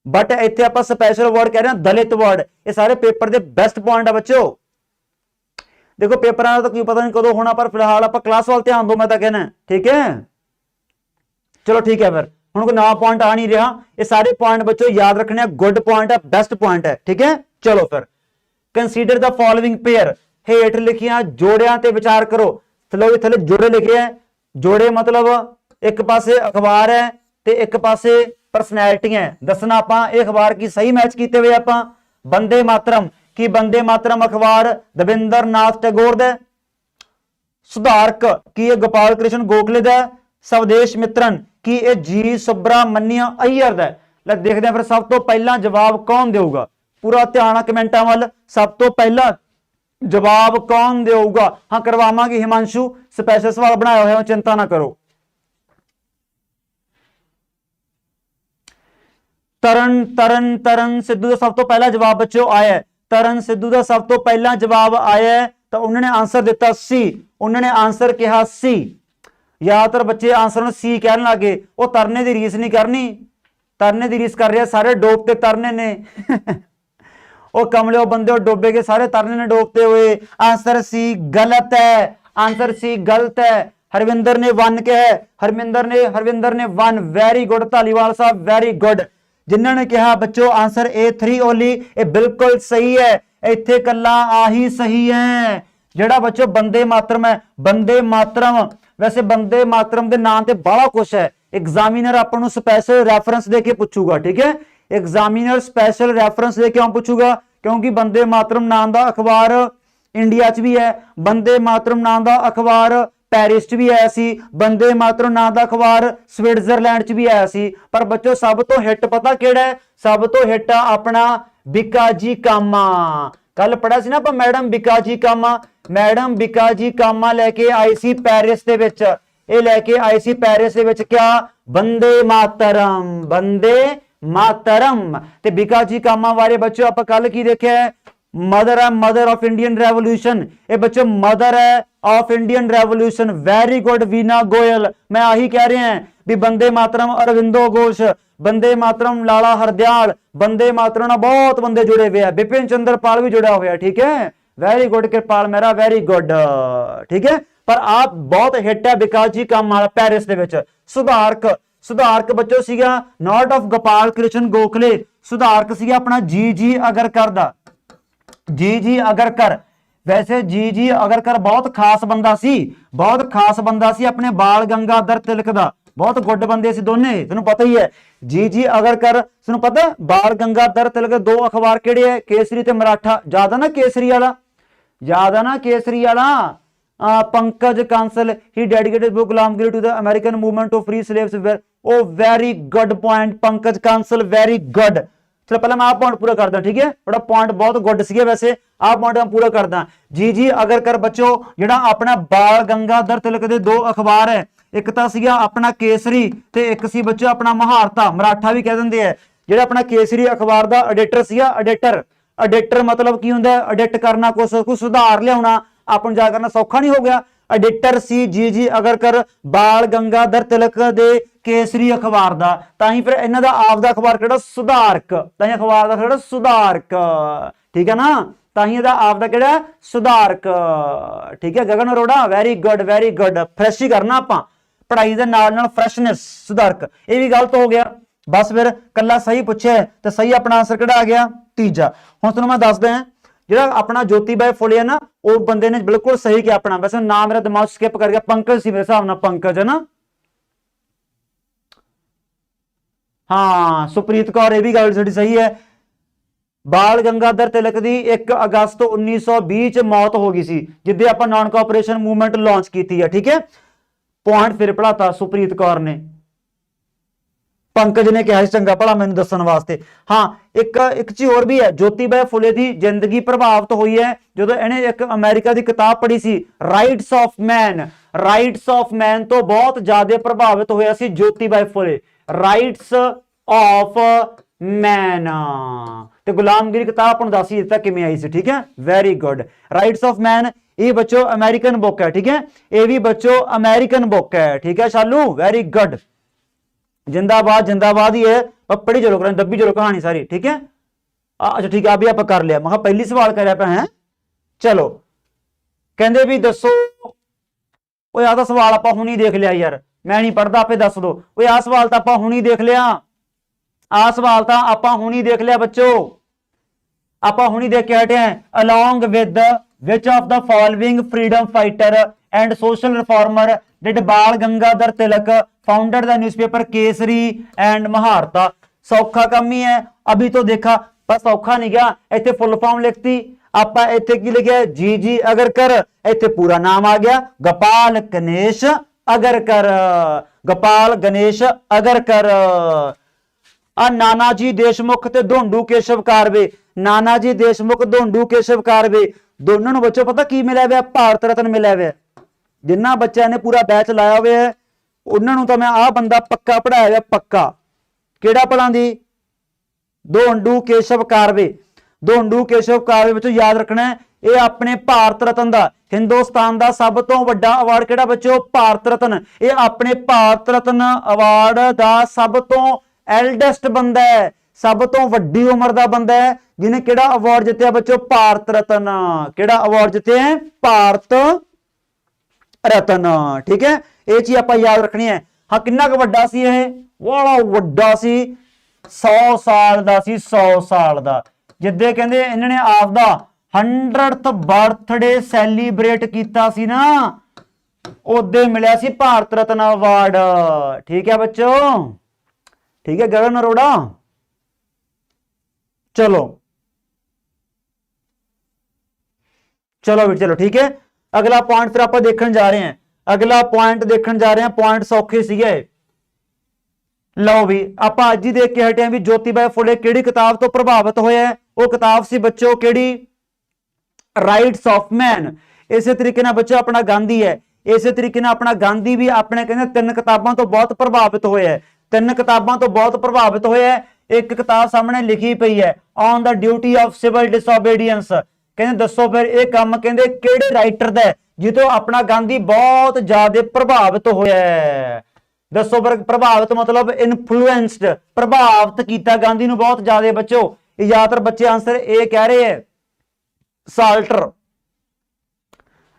बट इतने आप स्पेशल वर्ड कह रहे हैं दलित वर्ड। ये सारे पेपर के बेस्ट पॉइंट है बच्चों। देखो पेपर का तो कोई पता नहीं कदों होना, पर फिलहाल आप क्लास वाल ध्यान दो, मैं तो कहना, ठीक है। चलो ठीक है, फिर हम कोई नवा पॉइंट आ नहीं रहा, ये सारे पॉइंट बच्चों याद रखने, गुड पॉइंट है, बेस्ट पॉइंट है, ठीक है। चलो फिर कंसीडर द फॉलोइंग पेयर, हेठ लिखिया जोड़ियां ते विचार करो। थलो थले जोड़े लिखे हैं, जोड़े मतलब एक पासे अखबार है ते एक पासे परसनैलिटी है। दसना आपां ये अखबार की सही मैच किए हुए आपां। वंदे मातरम की वंदे मातरम अखबार दविंदर नाथ टैगोर दा, सुधारक की ये गोपाल कृष्ण गोखले दा, स्वदेश मित्रन की ये जी सुब्रमण्य अय्यर दा। देखते हैं फिर सब तो पहला जवाब कौन देगा, पूरा ध्यान कमेंटा वाल, सब तो पहला जवाब कौन देगा। हाँ करवावांगे हिमांशु, स्पेशल सवाल बनाया हुआ है, चिंता ना करो। तरन तरन तरन सिद्धू का सब तो पहला जवाब बच्चों आया है, तरन सिद्धू का सब तो पहला जवाब आया है, तो उन्होंने आंसर दिता सी, उन्होंने आंसर कहा सी। यादातर बच्चे आंसर सी कहने लगे, वो तरने की रीस नहीं करनी, तरने की रीस कर रहे सारे डोबते तरने ने वो कमले बंदे डोबे के सारे तरने ने डोबते हुए। आंसर सी गलत है, आंसर सी गलत है। हरविंदर ने 1 किया है, हरविंदर ने 1, वेरी गुड धालीवाल साहब, वेरी गुड। जिन्होंने कहा बच्चों आंसर A3 ओली, ये बिल्कुल सही है, इत्थे कल्ला आही सही है। जेड़ा बच्चों वंदे मातरम है, वंदे मातरम, वैसे वंदे मातरम के नाम से बड़ा कुछ है, एग्जामिनर आपको स्पेशल रेफरेंस देके पूछूगा, ठीक है। एग्जामिनर स्पेशल रेफरेंस देके क्यों पूछूगा, क्योंकि वंदे मातरम नाम का अखबार इंडिया च भी है, वंदे मातरम नाम का अखबार पेरिस च भी आया सी, वंदे मातरम नाम का अखबार स्विट्जरलैंड च भी आया सी। पर बच्चों सब तो हिट पता केड़ा है, सब तो हिट अपना बिकाजी कामा। कल पढ़ा सी ना आप मैडम बिकाजी कामा, मैडम बिकाजी कामा लेके आई सी पेरिस दे विच, ये लेके आई सी पेरिस दे विच क्या, वंदे मातरम, वंदे मातरम। ते बिकाजी कामा बारे बच्चों आप कल की देखा है, मदर है, मदर ऑफ इंडियन रेवोल्यूशन, ये बच्चों मदर है of Indian revolution, very good Veena Goyal. मैं आही कह रहे हैं भी वंदे मातरम अरविंदो घोष, वंदे मातरम लाला हरदयाल, वंदे मातरम ना बहुत बंदे जुड़े हुए हैं, बिपिन चंद्र पाल भी जुड़ा हुआ है, ठीक है, वेरी गुड कृपाल मेरा, वेरी गुड, ठीक है। पर आप बहुत हिट है विकास जी काम वाला पेरिस दे विच। सुधारक, सुधारक बच्चों सीगा नॉट ऑफ गोपाल कृष्ण गोखले, सुधारक सीगा अपना जी अगरकर दा, जी अगरकर। वैसे जी अगरकर बहुत खास बंदा सी, बहुत खास बंदा सी अपने बाल गंगाधर तिलक दा, बहुत गुड बंदे सी दोने, तेन पता ही है। जी अगरकर तेन पता बाल गंगाधर तिलक दो अखबार केड़े है, केसरी ते मराठा, याद है ना केसरी वाला, याद है ना केसरी वाला। पंकज कांसल ही dedicated book Gulamgiri to the American movement of free slaves, oh very good point Pankaj Kansal, very good. चलो पहले मैं आप पॉइंट पूरा करदा, ठीक है, थोड़ा पॉइंट बहुत गुड सी वैसे, आप पॉइंट मैं पूरा करदा। जी अगरकर बच्चों जेड़ा अपना बाल गंगाधर तिलक दे दो अखबार है, एक तां सीगा अपना केसरी ते एक सी बच्चों अपना महारता, मराठा भी कह दिंदे है। जेड़ा अपना केसरी अखबार दा एडिटर सीगा, एडिटर, एडिटर मतलब की हुंदा, एडिट करना, कुछ सुधार लियाउणा, आपन जा करना सौखा नहीं हो गया। एडिटर सी जी अगरकर बाल गंगाधर तिलक दे केसरी अखबार दा, ताही फिर इन्हां दा आप दा अखबार केड़ा सुधारक, ताही अखबार दा केड़ा सुधारक, ठीक है ना, ताही दा आप दा केड़ा सुधारक, ठीक है। Gagan Arora very good, very good, fresh ही करना आपां पढ़ाई दे नाल नाल फ्रैशनेस, सुधारक। ये भी गलत हो गया, बस फिर कल्ला सही पूछे तो सही अपना आंसर केड़ा आ गया, तीजा। हुण तुहानूं मैं दसदा हां जेड़ा अपना ज्योतिबा फुले है ना, वो बंदे ने बिल्कुल सही किया अपना, वैसे नाम मेरा दिमाग स्किप कर गया, पंकज सी मेरे हिसाब नाल, पंकज है ना, हाँ सुप्रीत कौर, ये भी गल साडी सही है। बाल गंगाधर तिलक दी 1 अगस्त 1920 च मौत हो गई सी, जिद्दे आपां नॉन कोऑपरेशन मूवमेंट लॉन्च की है, ठीक है। पॉइंट फिर पढ़ाता सुप्रीत कौर ने, पंकज ने कहा चंगा भला मैनू दसन वास्ते। हाँ एक चीज और भी है, ज्योतिबा फुले की जिंदगी प्रभावित हुई है जो इन्हें एक अमेरिका की किताब पढ़ी सी rights of man, rights of man तो बहुत ज्यादा प्रभावित होया सी Jyotiba Phule, rights of man ते गुलामगिरी किताब अपन दस ही दिता किमें आई सी, ठीक है, very good. Rights of man ये बच्चों अमेरिकन बुक है, ठीक है, ये भी बच्चों अमेरिकन बुक है, ठीक है शालू, वेरी गुड। जिंदाबाद जिंदाबाद ही है, पर पढ़ी चलो करें, दब्बी चलो कहानी सारी, ठीक है। अच्छा ठीक है, अभी आप कर लिया, मैं पहली सवाल कर पे हैं, चलो कहते भी दसो, आ सवाल आप हुणी देख लिया यार, मैं नहीं पढ़ता, आपे दस दो, आ सवाल तो आप हुणी देख लिया, आ सवाल तो आप हुणी देख लिया बच्चों, आप हुणी देख के हटे हैं। Along with which of the following freedom fighter and social reformer did Bal Gangadhar Tilak founded the newspaper Kesari and Mahratta. सौखा कम ही है, अभी तो देखा, पर सौखा नहीं गया, इतने फुल फॉर्म लिखती आप, इतने की लिखे जी अगरकर, इतने पूरा नाम आ गया गोपाल गणेश अगरकर, गोपाल गणेश अगरकर। नानाजी देशमुख ते धोंडू केशव कारवे, नानाजी देशमुख धोंडू केशव कारवे, दोनों ਨੂੰ बच्चों पता की मिला हुआ, भारत रत्न मिला हुआ। जिन्ना बच्चों ने पूरा बैच लाया हुआ है उन्होंने तो मैं आ बंदा पक्का पढ़ाया हुआ, पक्का केड़ा भला दी, धोंडू केशव कारवे, धोंडू केशव कारवे बच्चों याद रखना है, ये अपने भारत रत्न का, हिंदुस्तान का सब तो बड़ा अवार्ड केड़ा बच्चों, भारत रत्न, ये अपने भारत रत्न अवार्ड का सब तो एल्डेस्ट बंदा है, सब तो वड्डी उम्र का बंदा है जिन्हें केड़ा अवार्ड जितया बच्चों, भारत रत्न। केड़ा अवार्ड जिते हैं, भारत रतन। ठीक है, ये चीज आप याद रखनी है। हाँ किन्ना क वड्डा सी ये, बड़ा वड्डा सी, 100 साल दा सी, 100 साल दा। जिद्दे कहंदे इन्होंने आपदा 100th बर्थडे सैलीब्रेट कीता सी ना, ओदे मिलिया सी भारत रत्न अवार्ड। ठीक है बच्चों, ठीक है गगन अरोड़ा। चलो चलो भी चलो, ठीक है। अगला पॉइंट फिर आप देखने जा रहे हैं, अगला पॉइंट देखने जा रहे हैं। पॉइंट सौखे सीगे। लो भी आप अज ही देख के हटे हैं भी ज्योतिबा फुले किहड़ी किताब तो प्रभावित होया है। वो किताब सी बच्चों किहड़ी, राइट्स ऑफ मैन। इस तरीके ना बच्चों अपना गांधी है, इस तरीके ना अपना गांधी भी अपने कहते 3 किताबों तो बहुत प्रभावित होया है, 3 किताबों तो बहुत प्रभावित होया है। एक किताब सामने लिखी पई है, on the duty of civil disobedience. कहते दसो फिर यह काम कहते किहड़े राइटर दा जितो अपना गांधी बहुत ज्यादा प्रभावित होया है। दसो फिर प्रभावित मतलब इन्फ्लुएंस्ड, प्रभावित किया गांधी नूं बहुत ज्यादा। बच्चों ज्यादातर बच्चे आंसर ए कह रहे हैं, साल्टर।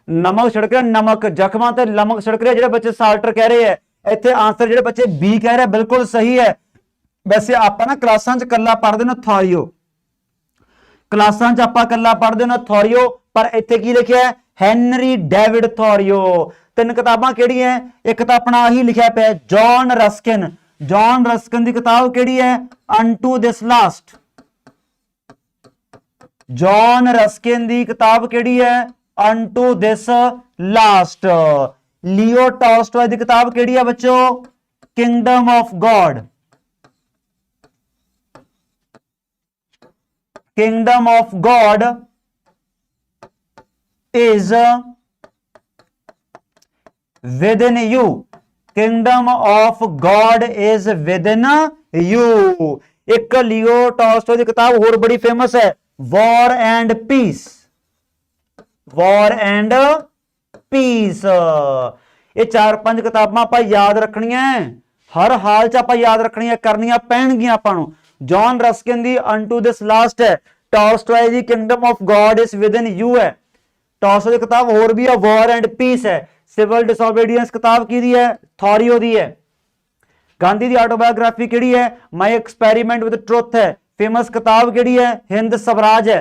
नमक छिड़क रहा, नमक जख्मां ते नमक छिड़क रहा, जिहड़े बच्चे साल्टर कह रहे हैं। इत्थे आंसर जिहड़े बच्चे बी कह रहे हैं बिल्कुल सही है। वैसे आप ना क्लासां च कल्ला पढ़दे ना थॉरियो, क्लासां च आपां कल्ला पढ़दे ना थॉरियो, पर इत्थे की लिखिआ है हैनरी डेविड थॉरियो। 3 किताबां किहड़ियां है, एक तो अपना ही लिखिआ पिआ जॉन रस्किन। जॉन रस्किन की किताब किहड़ी है, unto this last. John Ruskin की किताब किहड़ी है, unto this last. Leo Tolstoy की किताब किहड़ी है बच्चों, kingdom of God. Kingdom of God is within you. Kingdom of God is within you. एक लियो टॉल्स्टॉय की किताब और बड़ी फेमस है, war and peace. War and peace. ये 4-5 किताबां आप याद रखनियां है, हर हाल च आप याद रखनियां, करनियां पैणगियां आपां नूं। जॉन रस्किन दी अनटू दिस लास्ट है, टॉल्स्टॉय दी kingdom of God is within you है। टॉल्स्टॉय की किताब और भी है, वॉर एंड पीस है। सिविल डिसोबीडियंस किताब की है, थॉरियो दी है। गांधी दी ऑटोबायोग्राफी किहड़ी है, माय एक्सपेरिमेंट विद ट्रुथ है। फेमस किताब किहड़ी है, हिंद स्वराज है।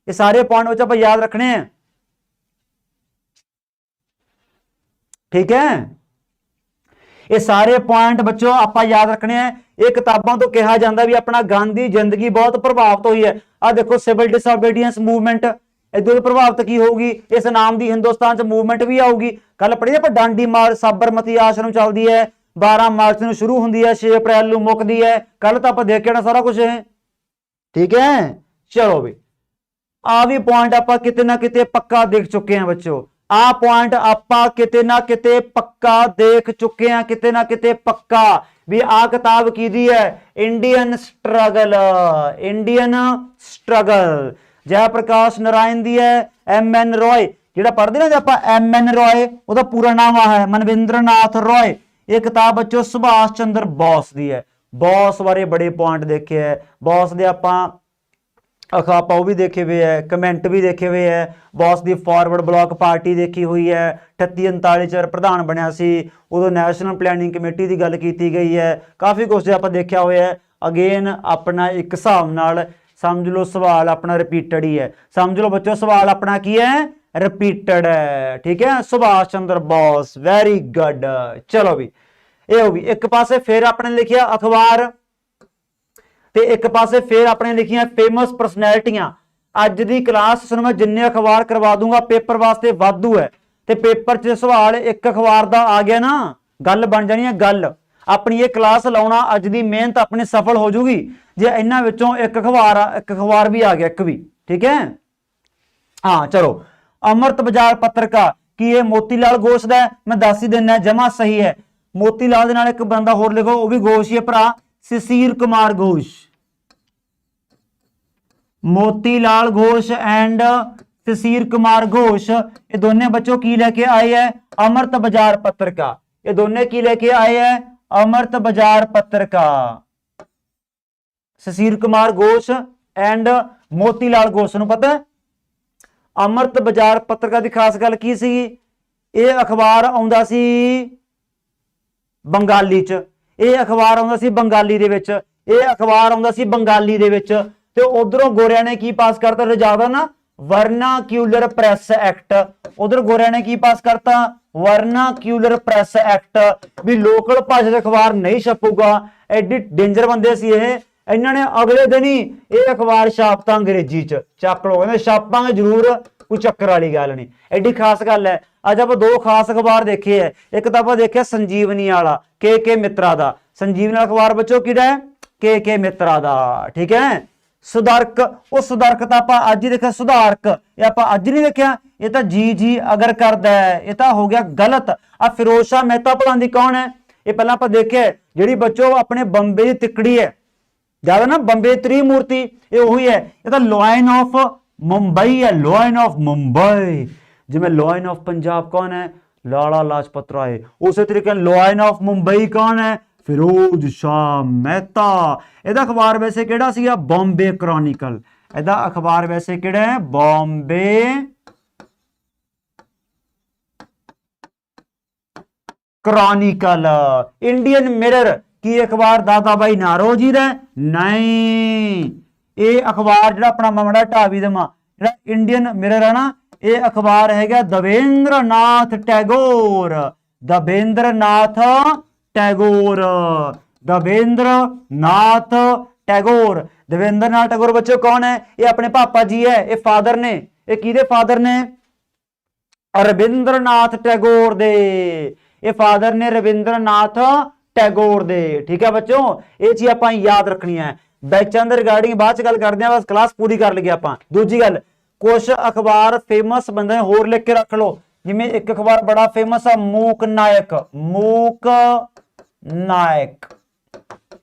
ये सारे पॉइंट बच्चों आप याद रखने हैं, ठीक है। ये सारे पॉइंट बच्चों आप याद रखने हैं। ये किताबों तो कहा जाता भी अपना गांधी जिंदगी बहुत प्रभावित हुई है। आ देखो सिविल डिसोबीडियंस मूवमेंट, इधर प्रभावित की होगी, इस नाम की हिंदुस्तान च मूवमेंट भी आऊगी। कल पढ़ी आप डांडी मार्च साबरमती आश्रम चलती है, 12 मार्च को शुरू होती है, 6 अप्रैल को मुकती है। कल तो आप देख के सारा कुछ है, ठीक है। चलो भी आ भी पॉइंट आप किते ना किते पक्का देख चुके हैं बच्चों। आ पॉइंट आप किते ना किते पक्का देख चुके हैं, किते ना किते पक्का भी। आ किताब की दी है, Indian struggle. Indian struggle Jayaprakash Narayan दी है। MN रॉय जिहड़ा पढ़दे ना आप, MN रॉय ਉਹਦਾ पूरा नाम है मनविंद्र नाथ रॉय। ये किताब बच्चों सुभाष चंद्र बोस दी है। बॉस बारे बड़े पॉइंट देखे है, बॉस दे आपां अखापा भी देखे हुए है, कमेंट भी देखे हुए है। बॉस की फॉरवर्ड ब्लॉक पार्टी देखी हुई है, 38-39 च प्रधान बनया सी, उदों नैशनल प्लैनिंग कमेटी की गल की गई है। काफ़ी कुछ आप देखा हुआ है। अगेन अपना एक हिसाब नाल समझ लो सवाल अपना रिपीटेड ही है। समझ लो बच्चों सवाल अपना की है, रिपीटेड है, ठीक है। Subhash Chandra Bose, very good. चलो भी ये भी एक पासे फिर अपने लिखिया अखबार, ते एक पासे फिर अपने लिखिया फेमस परसनैलिटियां। अज की क्लास सुन मैं जिन्ने अखबार करवा दूंगा, पेपर वास्ते वाधू है। ते पेपर च सवाल एक अखबार का आ गया ना, गल बन जानी है गल। अपनी ये क्लास लाउना अज की मेहनत अपनी सफल हो जूगी जे इन्हां विचों एक अखबार भी आ गया, एक भी, ठीक है। हाँ चलो, अमृत बाजार पत्रिका की ये मोतीलाल घोष का, मैं दस ही देना जमा सही है। मोतीलाल दे नाल एक बंदा होर लिखो, वह भी घोष ही है भरा, शिशिर कुमार घोष। मोतीलाल घोष एंड शिशिर कुमार घोष, ये दोनों बच्चों की लेके आए हैं, अमृत बाजार पत्रिका। ये दोनों की लेके आए हैं, अमृत बाजार पत्रिका। शिशिर कुमार घोष एंड मोतीलाल घोष नूं पता है अमृत बाजार पत्रिका की खास गल की सी, ਇਹ ਅਖਬਾਰ ਆਉਂਦਾ ਸੀ ਬੰਗਾਲੀ ਚ, ਇਹ ਅਖਬਾਰ ਆਉਂਦਾ ਸੀ ਬੰਗਾਲੀ ਦੇ ਵਿੱਚ, ਇਹ ਅਖਬਾਰ ਆਉਂਦਾ ਸੀ ਬੰਗਾਲੀ ਦੇ ਵਿੱਚ। ਤੇ ਉਧਰੋਂ ਗੋਰਿਆਂ ਨੇ ਕੀ ਪਾਸ ਕਰਤਾ ਰਜਾਦਾ ਨਾ, ਵਰਨਾਕਿਊਲਰ ਪ੍ਰੈਸ ਐਕਟ। ਉਧਰ ਗੋਰਿਆਂ ਨੇ ਕੀ ਪਾਸ ਕਰਤਾ, ਵਰਨਾਕਿਊਲਰ ਪ੍ਰੈਸ ਐਕਟ, ਵੀ ਲੋਕਲ ਭਾਸ਼ਾ ਦੇ ਅਖਬਾਰ ਨਹੀਂ ਛਪੂਗਾ। ਐਡੀ ਡੇਂਜਰ ਬੰਦੇ ਸੀ ਇਹ। ਇਹਨਾਂ ਨੇ ਅਗਲੇ ਦਿਨ ਹੀ ਇਹ ਅਖਬਾਰ ਛਾਪਤਾ ਅੰਗਰੇਜ਼ੀ ਚ। ਚੱਕ ਲੋ, ਕਹਿੰਦੇ ਛਾਪਾਂਗੇ ਜ਼ਰੂਰ, ਕੋਈ ਚੱਕਰ ਵਾਲੀ ਗੱਲ ਨਹੀਂ। ਐਡੀ ਖਾਸ ਗੱਲ ਹੈ। ਅੱਜ ਆਪਾਂ ਦੋ ਖਾਸ ਅਖਬਾਰ ਦੇਖੇ ਹੈ। ਇੱਕ ਤਾਂ ਆਪਾਂ ਦੇਖਿਆ ਸੰਜੀਵਨੀ ਵਾਲਾ ਕੇ ਮਿੱਤਰਾ ਦਾ। ਸੰਜੀਵਨੀ ਅਖਬਾਰ ਬੱਚੋ ਕਿਹੜਾ ਹੈ, ਕੇ ਮਿੱਤਰਾ ਦਾ। ਠੀਕ ਹੈ। ਸੁਧਾਰਕ, ਉਹ ਸੁਧਾਰਕ ਤਾਂ ਆਪਾਂ ਅੱਜ ਹੀ ਦੇਖਿਆ, ਸੁਧਾਰਕ ਇਹ ਆਪਾਂ ਅੱਜ ਨਹੀਂ ਦੇਖਿਆ। ਇਹ ਤਾਂ ਜੀ ਅਗਰ ਕਰਦਾ ਹੈ, ਇਹ ਤਾਂ ਹੋ ਗਿਆ ਗਲਤ। ਆ ਫਿਰੋਜ਼ ਸ਼ਾਹ ਮਹਿਤਾ ਪੜਾਉਂਦੀ ਕੌਣ ਹੈ, ਇਹ ਪਹਿਲਾਂ ਆਪਾਂ ਦੇਖਿਆ। ਜਿਹੜੀ ਬੱਚੋ ਆਪਣੇ ਬੰਬੇ ਦੀ ਤਿਕੜੀ ਹੈ ਜਿਆਦਾ ਨਾ, ਬੰਬੇ ਤ੍ਰਿਮੂਰਤੀ, ਇਹ ਉਹੀ ਹੈ। ਇਹ ਤਾਂ ਲਾਇਨ ਆਫ ਮੁੰਬਈ ਹੈ, ਲਾਇਨ ਆਫ ਮੁੰਬਈ। ਜਿਵੇਂ ਲਾਇਨ ਆਫ ਪੰਜਾਬ ਕੌਣ ਹੈ, ਲਾਲਾ ਲਾਜਪਤ ਰਾਏ। ਉਸੇ ਤਰੀਕੇ ਲਾਇਨ ਆਫ ਮੁੰਬਈ ਕੌਣ ਹੈ, ਫਿਰੋਜ਼ ਸ਼ਾਹ ਮਹਿਤਾ। ਇਹਦਾ ਅਖਬਾਰ ਵੈਸੇ ਕਿਹੜਾ ਸੀਗਾ, ਬੰਬੇ ਕ੍ਰੋਨਿਕਲ। ਇਹਦਾ ਅਖਬਾਰ ਵੈਸੇ ਕਿਹੜਾ ਹੈ, ਬੰਬੇ ਕ੍ਰੋਨਿਕਲ। ਇੰਡੀਅਨ ਮਿਰਰ ਕੀ ਅਖਬਾਰ ਦਾਦਾ ਬਾਈ ਨਾਰੋਜੀ ਦਾ, ਨਹੀਂ। ਇਹ ਅਖਬਾਰ ਜਿਹੜਾ ਆਪਣਾ ਮਮੜਾ ਢਾਬੀ ਦਮਾ, ਜਿਹੜਾ ਇੰਡੀਅਨ ਮਿਰਰ ਹੈ ਨਾ, ਇਹ ਅਖਬਾਰ ਹੈਗਾ ਦਵੇਂਦਰਨਾਥ ਟੈਗੋਰ। ਦਵੇਂਦਰਨਾਥ ਟੈਗੋਰ, ਦਵੇਂਦਰਨਾਥ ਟੈਗੋਰ। ਦਵੇਂਦਰਨਾਥ ਟੈਗੋਰ ਬੱਚੋ ਕੌਣ ਹੈ, ਇਹ ਆਪਣੇ ਪਾਪਾ ਜੀ ਹੈ। ਇਹ ਫਾਦਰ ਨੇ, ਇਹ ਕਿਹਦੇ ਫਾਦਰ ਨੇ, ਰਵਿੰਦਰਨਾਥ ਟੈਗੋਰ ਦੇ। ਇਹ ਫਾਦਰ ਨੇ ਰਵਿੰਦਰਨਾਥ ਟੈਗੋਰ ਦੇ। ਠੀਕ ਹੈ ਬੱਚੋ, ਇਹ ਚੀਜ਼ ਆਪਾਂ ਯਾਦ ਰੱਖਣੀ ਹੈ। ਬੈਚਾਂ ਦੇ ਰਿਗਾਰਡਿੰਗ ਬਾਅਦ ਚ ਗੱਲ ਕਰਦੇ ਹਾਂ, ਬਸ ਕਲਾਸ ਪੂਰੀ ਕਰ ਲਈਏ ਆਪਾਂ। ਦੂਜੀ ਗੱਲ, ਕੁਝ ਅਖਬਾਰ ਫੇਮਸ ਬੰਦੇ ਹੋਰ ਲਿਖ ਕੇ ਰੱਖ ਲਓ। ਜਿਵੇਂ ਇੱਕ ਅਖਬਾਰ ਬੜਾ ਫੇਮਸ ਆ, ਮੂਕ ਨਾਇਕ। ਮੂਕ ਨਾਇਕ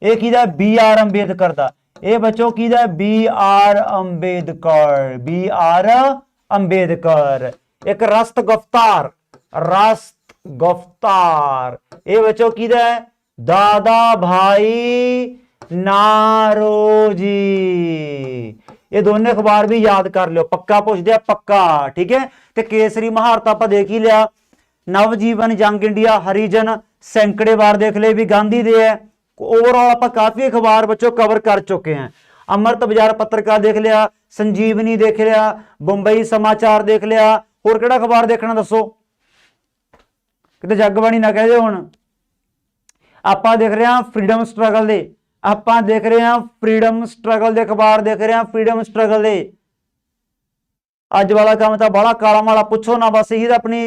ਇਹ ਕਿਹਦਾ, ਬੀ ਆਰ ਅੰਬੇਦਕਰ ਦਾ। ਇਹ ਬੱਚੋ ਕਿਹਦਾ, B R Ambedkar, B R Ambedkar. ਇੱਕ ਰਸਤ ਗੁਫਤਾਰ, ਰਸਤ ਗੁਫਤਾਰ, ਇਹ ਬੱਚੋ ਕਿਹਦਾ ਹੈ, ਦਾਦਾ ਭਾਈ ਨਾਰੋਜੀ। ਇਹ ਦੋਨੇ ਅਖਬਾਰ ਵੀ ਯਾਦ ਕਰ ਲਿਓ, ਪੱਕਾ ਪੁੱਛਦੇ ਆ, ਪੱਕਾ। ਠੀਕ ਹੈ। ਤੇ ਕੇਸਰੀ ਮਹਾਰਤ ਆਪਾਂ ਦੇਖ ਹੀ ਲਿਆ। ਨਵਜੀਵਨ ਜੰਗ ਇੰਡੀਆ, ਹਰੀਜਨ ਸੈਂਕੜੇ ਵਾਰ ਦੇਖ ਲਏ ਵੀ ਗਾਂਧੀ ਦੇ ਹੈ। ਓਵਰਆਲ ਆਪਾਂ ਕਾਫੀ ਅਖਬਾਰ ਬੱਚੋ ਕਵਰ ਕਰ ਚੁੱਕੇ हैं। अमृत बाजार पत्रकार देख लिया, संजीवनी देख लिया, बंबई समाचार देख लिया। होर किहड़ा अखबार देखना दसो, किते जगबाणी ना कह दे। हुण आपां देख रहे हैं फ्रीडम स्ट्रगल दे, आपां देख रहे हैं फ्रीडम स्ट्रगल दे अखबार देख रहे हैं, फ्रीडम स्ट्रगल दे। अज वाला काम तो बड़ा काला माला पुछो ना, बस यही अपनी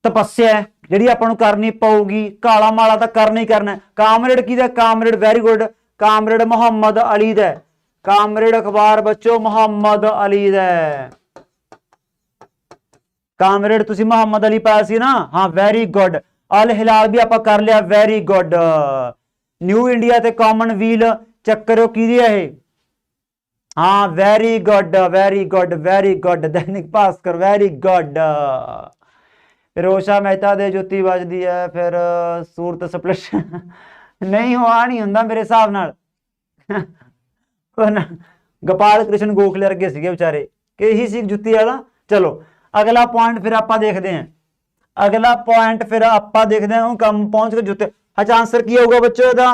तपस्या है जिहड़ी आपां नूं करनी पऊगी। काला माला तो करना ही करना। कामरेड किहदा, comrade very good, comrade Muhammad Ali दा। कामरेड अखबार बच्चों मुहम्मद अली दा। कामरेड तुसी मुहम्मद अली पाया सी ना, हाँ वेरी गुड। अल हिलाल भी आपां कर लिया, वेरी गुड। न्यू इंडिया ते कॉमनवेल्थ चेक करो किहदी है ये, हाँ very good very good very good. Dainik Bhaskar very good. फिर ओशा मेहता दे जुत्ती वजदी है, फिर सूरत स्प्लिश नहीं हो, आ नहीं हुंदा मेरे हिसाब नाल। गोपाल कृष्ण गोखले वर्गे सीगे बेचारे कि यही सी जुत्ती वाला। चलो अगला पॉइंट फिर आप देखते हैं, अगला पॉइंट फिर आप देखते हैं। कम पहुंच के जुत्ते, अच्छा आंसर की होगा बच्चों इहदा,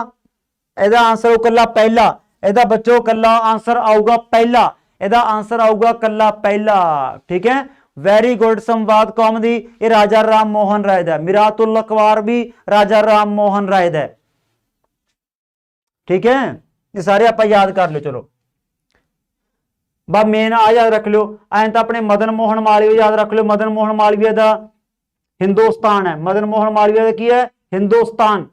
इहदा आंसर कल्ला पहला। इहदा बच्चों कल्ला आंसर आऊगा पहला, इहदा आंसर आऊगा कल्ला पहला। ठीक है, वेरी गुड। संवाद कौमुदी ये राजा राम मोहन राय दा। मिरातुल अखबार भी राजा राम मोहन राय दा। ठीक है, ये सारे आप याद कर लो। चलो बा मेन आ याद रख लो। ऐं तो अपने मदन मोहन मालवीय याद रख लो। मदन मोहन मालवीय दा हिंदुस्तान है, मदन मोहन मालवीय दा की है, हिंदुस्तान।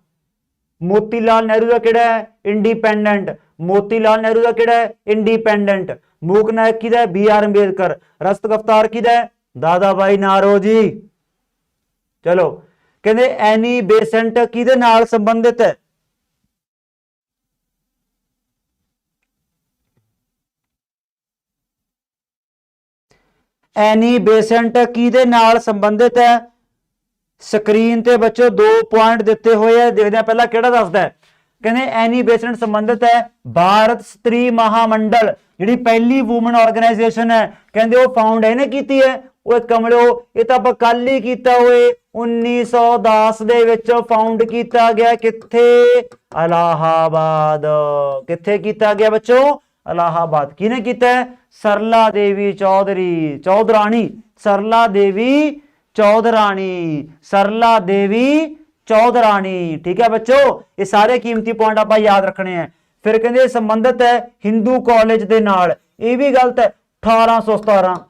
मोतीलाल नेहरू दा किहड़ा है, इंडिपेंडेंट। मोतीलाल नेहरू दा किहड़ा है, इंडिपेंडेंट। मूक नायक किहदा है, बी आर अंबेडकर। रस्त गिरफ्तार किहदा है, दादा भाई नारोजी। चलो कहंदे एनी बेसेंट किहदे नाल संबंधित है, एनी बेसेंट किहदे नाल संबंधित है। स्क्रीन ते बच्चों दो पॉइंट दिते हुए है, देखते हैं पहला किहड़ा दसदा है। कहंदे एनी बेसेंट संबंधित है भारत स्त्री महामंडल, जिहड़ी पहली वूमन ऑर्गेनाइजेशन है, कहंदे वो फाउंड इहने कीती है, ओए कमलिओ ये तो आपां कल ही कीता ओए 1910 ਦੇ ਵਿੱਚ फाउंड ਕੀਤਾ ਗਿਆ कित्थे इलाहाबाद कित्थे ਕੀਤਾ ਗਿਆ बच्चों इलाहाबाद किने कीता है सरला देवी चौधरी चौधरानी सरला देवी चौधरानी सरला देवी चौधरानी ठीक है बच्चों ये सारे कीमती पॉइंट आप याद रखने हैं फिर कहते संबंधित है हिंदू कॉलेज के नाल ये भी गलत है 1817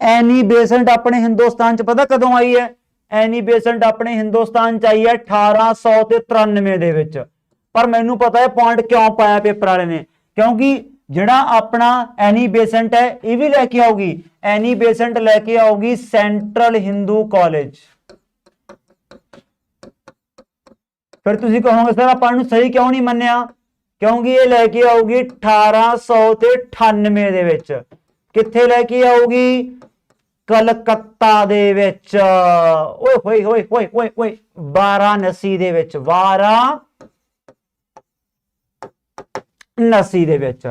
एनी बेसेंट अपने हिंदुस्तान च पता कदों आई है एनी बेसेंट अपने हिंदुस्तान च आई है 1893 ਦੇ ਵਿੱਚ पर मैनू पता है पॉइंट क्यों पाया पेपर वाले ने क्योंकि ਜਿਹੜਾ अपना एनी बेसेंट है ये भी लेके आऊगी एनी बेसेंट लेके आऊगी सेंट्रल हिंदू कॉलेज फिर तुसी कहोगे सर ਆਪਾਂ ਨੂੰ सही क्यों नहीं ਮੰਨਿਆ क्योंकि ये लेके आऊगी 1898 ਦੇ ਵਿੱਚ ਕਿੱਥੇ लेके आऊगी कलकत्ता ਦੇ ਵਿੱਚ ਓਏ ਹੋਏ ਹੋਏ ਹੋਏ ਹੋਏ ਹੋਏ ਵਾਰਾਣਸੀ ਦੇ ਵਿੱਚ वाराणसी ਦੇ ਵਿੱਚ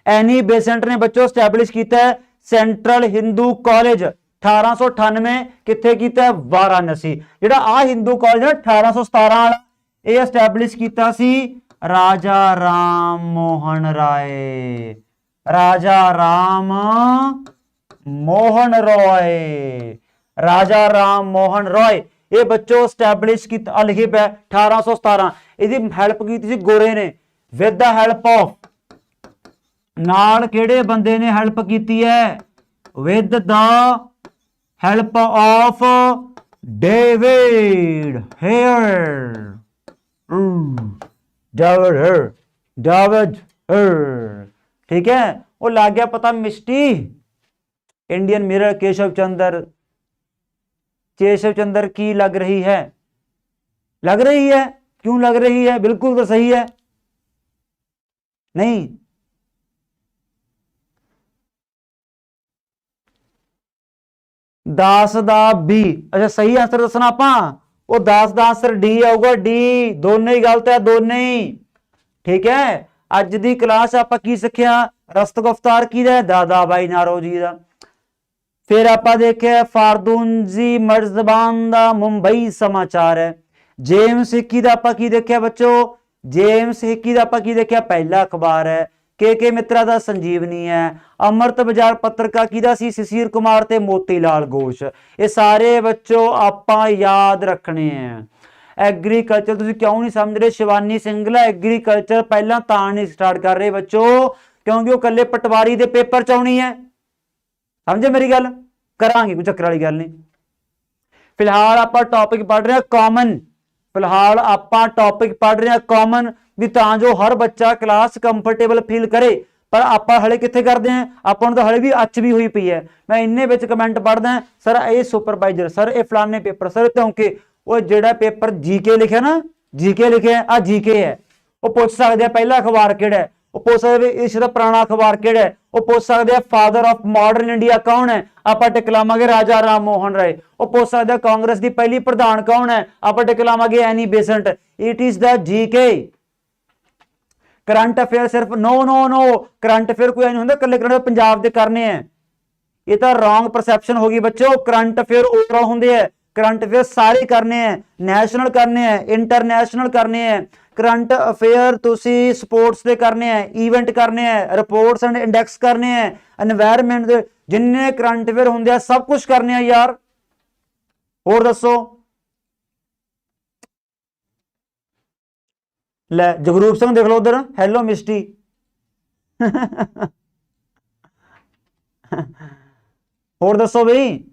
एनी बेसेंट ने बच्चों स्टैबलिश किया है सेंट्रल हिंदू कॉलेज 1898 किथे किया है वाराणसी जेड़ा आ हिंदू कॉलेज 1817 वाला ये स्टैबलिश किया सी राजा राम मोहन राय राजा राम मोहन रॉय राजा राम मोहन रॉय ये बच्चों स्टैबलिश किया लिखी पे 1817 इसकी हेल्प की थी गोरे ने विद द हेल्प ऑफ नाल केड़े बंदे ने हेल्प की है with the help of David Hare David Hare ठीक है वो लग गया पता मिस्टी इंडियन मिरर केशव चंद्र की लग रही है क्यों लग रही है बिल्कुल तो सही है नहीं दास दा बी अच्छा सही आंसर दसना आपां वो दास दा आंसर डी आऊगा डी दोनों ही गलत है दोनों ही ठीक है अज दी क्लास आपां की सिक्ख्या रस्त गुफ्तार की है दादा भाई नारो जी दा फिर आपां देखे फारदूनजी मर्जबान दा मुंबई समाचार है जेम्स हिक्की दा आपां की देखिया बच्चों जेम्स हिक्की दा आपां की देखिया पहला अखबार है के मित्रा दा संजीवनी है अमृत बाजार पत्रकार किहदा सी सिसीर कुमार ते मोतीलाल घोष ये सारे बच्चों आपां याद रखने हैं एग्रीकल्चर तुसीं क्यों नहीं समझ रहे शिवानी सिंगला एग्रीकल्चर पहला तां नहीं स्टार्ट कर रहे बच्चों क्योंकि वो कल्ले पटवारी दे पेपर च आउणी है समझे मेरी गल करांगे कोई चक्कर वाली गल नहीं फिलहाल आपां टॉपिक पढ़ रहे हैं कॉमन फिलहाल आपां टॉपिक पढ़ रहे हैं कॉमन भी तां जो हर बच्चा क्लास कंफर्टेबल फील करे पर आपां हले कित्थे करदे हैं आपां नूं तां हले भी अच भी हुई पई है मैं इन्ने विच कमेंट पढ़दा सर ये सुपरवाइजर सर ये फलाने पेपर सर क्योंकि वो जेड़ा पेपर जीके लिखिया ना जीके लिखे आ जीके है वो पूछ सकदे पहला अखबार किहड़ा है वो पूछ सकदे इस दा पुराना अखबार किहड़ा है वो पूछ सकदे फादर ऑफ मॉडर्न इंडिया कौन है आपां टिक लावांगे राजा राम मोहन राय वो पूछ सकदे कांग्रेस दी पहली प्रधान कौन है आपां टिक लावांगे Annie Besant it is the GK current affair सिर्फ no no no current affair कोई नहीं होंगे कल्ले करंट पंजाब दे करने हैं ये तो रॉन्ग परसेप्शन होगी बच्चों करंट अफेयर ओवरऑल होंगे है करंट अफेयर सारे करने हैं नैशनल करने हैं इंटरनेशनल करने हैं करंट अफेयर तुसी स्पोर्ट्स दे करने हैं इवेंट करने हैं रिपोर्ट्स एंड इंडेक्स करने हैं एनवायरनमेंट दे जिन्ने करंट अफेयर होंगे सब कुछ करने हैं यार होर दसो ले जगरूप सिंह देख लो उधर हेलो मिस्टी होर दसो बई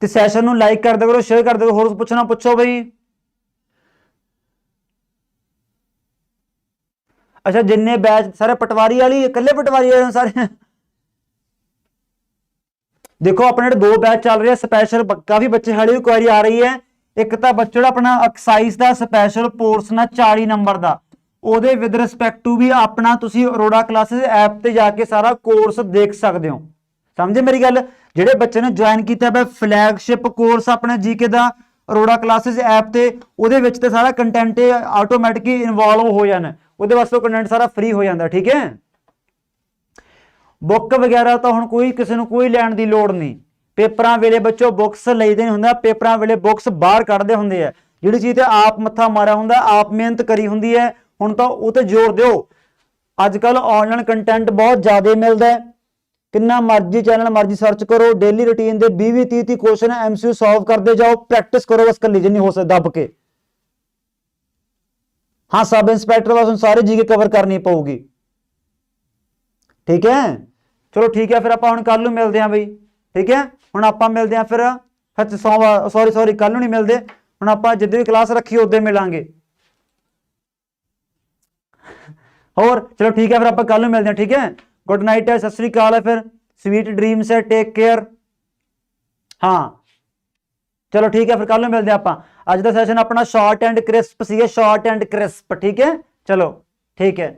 ते सैशन नूं लाइक कर दो करो शेयर कर दो होर पुछना पुछो बई अच्छा जिन्ने बैच सारे पटवारी वाली कल्ले पटवारी वाले सारे देखो अपने दो बैच चल रहे हैं स्पैशल काफी बच्चे हाली क्वेरी आ रही है एक तो बच्चों अपना एक्साइज का स्पैशल पोर्सन 40 नंबर का ਉਹਦੇ विद रिस्पैक्ट टू भी अपना तुसी अरोड़ा क्लासेस ऐप ਤੇ जाके सारा कोर्स देख सकते हो समझे मेरी गल ਜਿਹੜੇ ਬੱਚੇ ਨੇ ज्वाइन किया है फ्लैगशिप कोर्स अपने जीके का अरोड़ा क्लासेस ऐप ਤੇ ਉਹਦੇ ਵਿੱਚ ਤੇ ਸਾਰਾ ਕੰਟੈਂਟ ਆਟੋਮੈਟਿਕ ਇਨਵੋਲਵ ਹੋ ਜਾਣਾ ਉਹਦੇ ਵਾਸਤੇ ਕੰਟੈਂਟ ਸਾਰਾ ਫ੍ਰੀ ਹੋ ਜਾਂਦਾ। ਠੀਕ ਹੈ, ਬੁੱਕ ਵਗੈਰਾ ਤਾਂ ਹੁਣ ਕੋਈ ਕਿਸੇ ਨੂੰ ਕੋਈ ਲੈਣ ਦੀ ਲੋੜ ਨਹੀਂ। ਪੇਪਰਾਂ ਵੇਲੇ ਬੱਚੋ ਬੁੱਕਸ ਲਈਦੇ ਨਹੀਂ ਹੁੰਦਾ, ਪੇਪਰਾਂ ਵੇਲੇ ਬੁੱਕਸ ਬਾਹਰ ਕੱਢਦੇ ਹੁੰਦੇ ਆ। ਜਿਹੜੀ ਚੀਜ਼ ਤੇ ਆਪ ਮੱਥਾ ਮਾਰਿਆ ਹੁੰਦਾ, ਆਪ ਮਿਹਨਤ ਕਰੀ ਹੁੰਦੀ ਹੈ, ਹੁਣ ਤਾਂ ਉਹ ਤੇ ਜ਼ੋਰ ਦਿਓ। ਅੱਜ ਕੱਲ ਆਨਲਾਈਨ ਕੰਟੈਂਟ ਬਹੁਤ ਜ਼ਿਆਦਾ ਮਿਲਦਾ ਹੈ, ਕਿੰਨਾ ਮਰਜ਼ੀ ਚੈਨਲ ਮਰਜ਼ੀ ਸਰਚ ਕਰੋ, ਡੇਲੀ ਰੂਟੀਨ ਦੇ 20-30 ਕੁਐਸਚਨ MCQ ਸੋਲਵ ਕਰਦੇ ਜਾਓ, ਪ੍ਰੈਕਟਿਸ ਕਰੋ ਬਸ ਕੱਲੀ ਜਿੰਨੀ ਹੋ ਸਕਦਾ ਦੱਬ ਕੇ। हाँ, सब इंस्पेक्टर बस सारे जीके कवर करनी पऊगी। ठीक है, चलो ठीक है, फिर आप कल नूं मिलते हैं बई। ठीक है, हुण आप मिलते हैं फिर सोमवार, सॉरी कल नूं नहीं मिलते, हुण आप जिद्दे भी क्लास रखी उद्दे मिलांगे। और चलो ठीक है, फिर आप कल नूं मिलते हैं। ठीक है, गुड नाइट है, सत श्री अकाल है, फिर स्वीट ड्रीम्स है, टेक केयर। हाँ चलो ठीक है, फिर कल मिलते हैं आप। अज का सैशन अपना शॉर्ट एंड क्रिस्प सी, शॉर्ट एंड क्रिस्प। ठीक है, चलो ठीक है।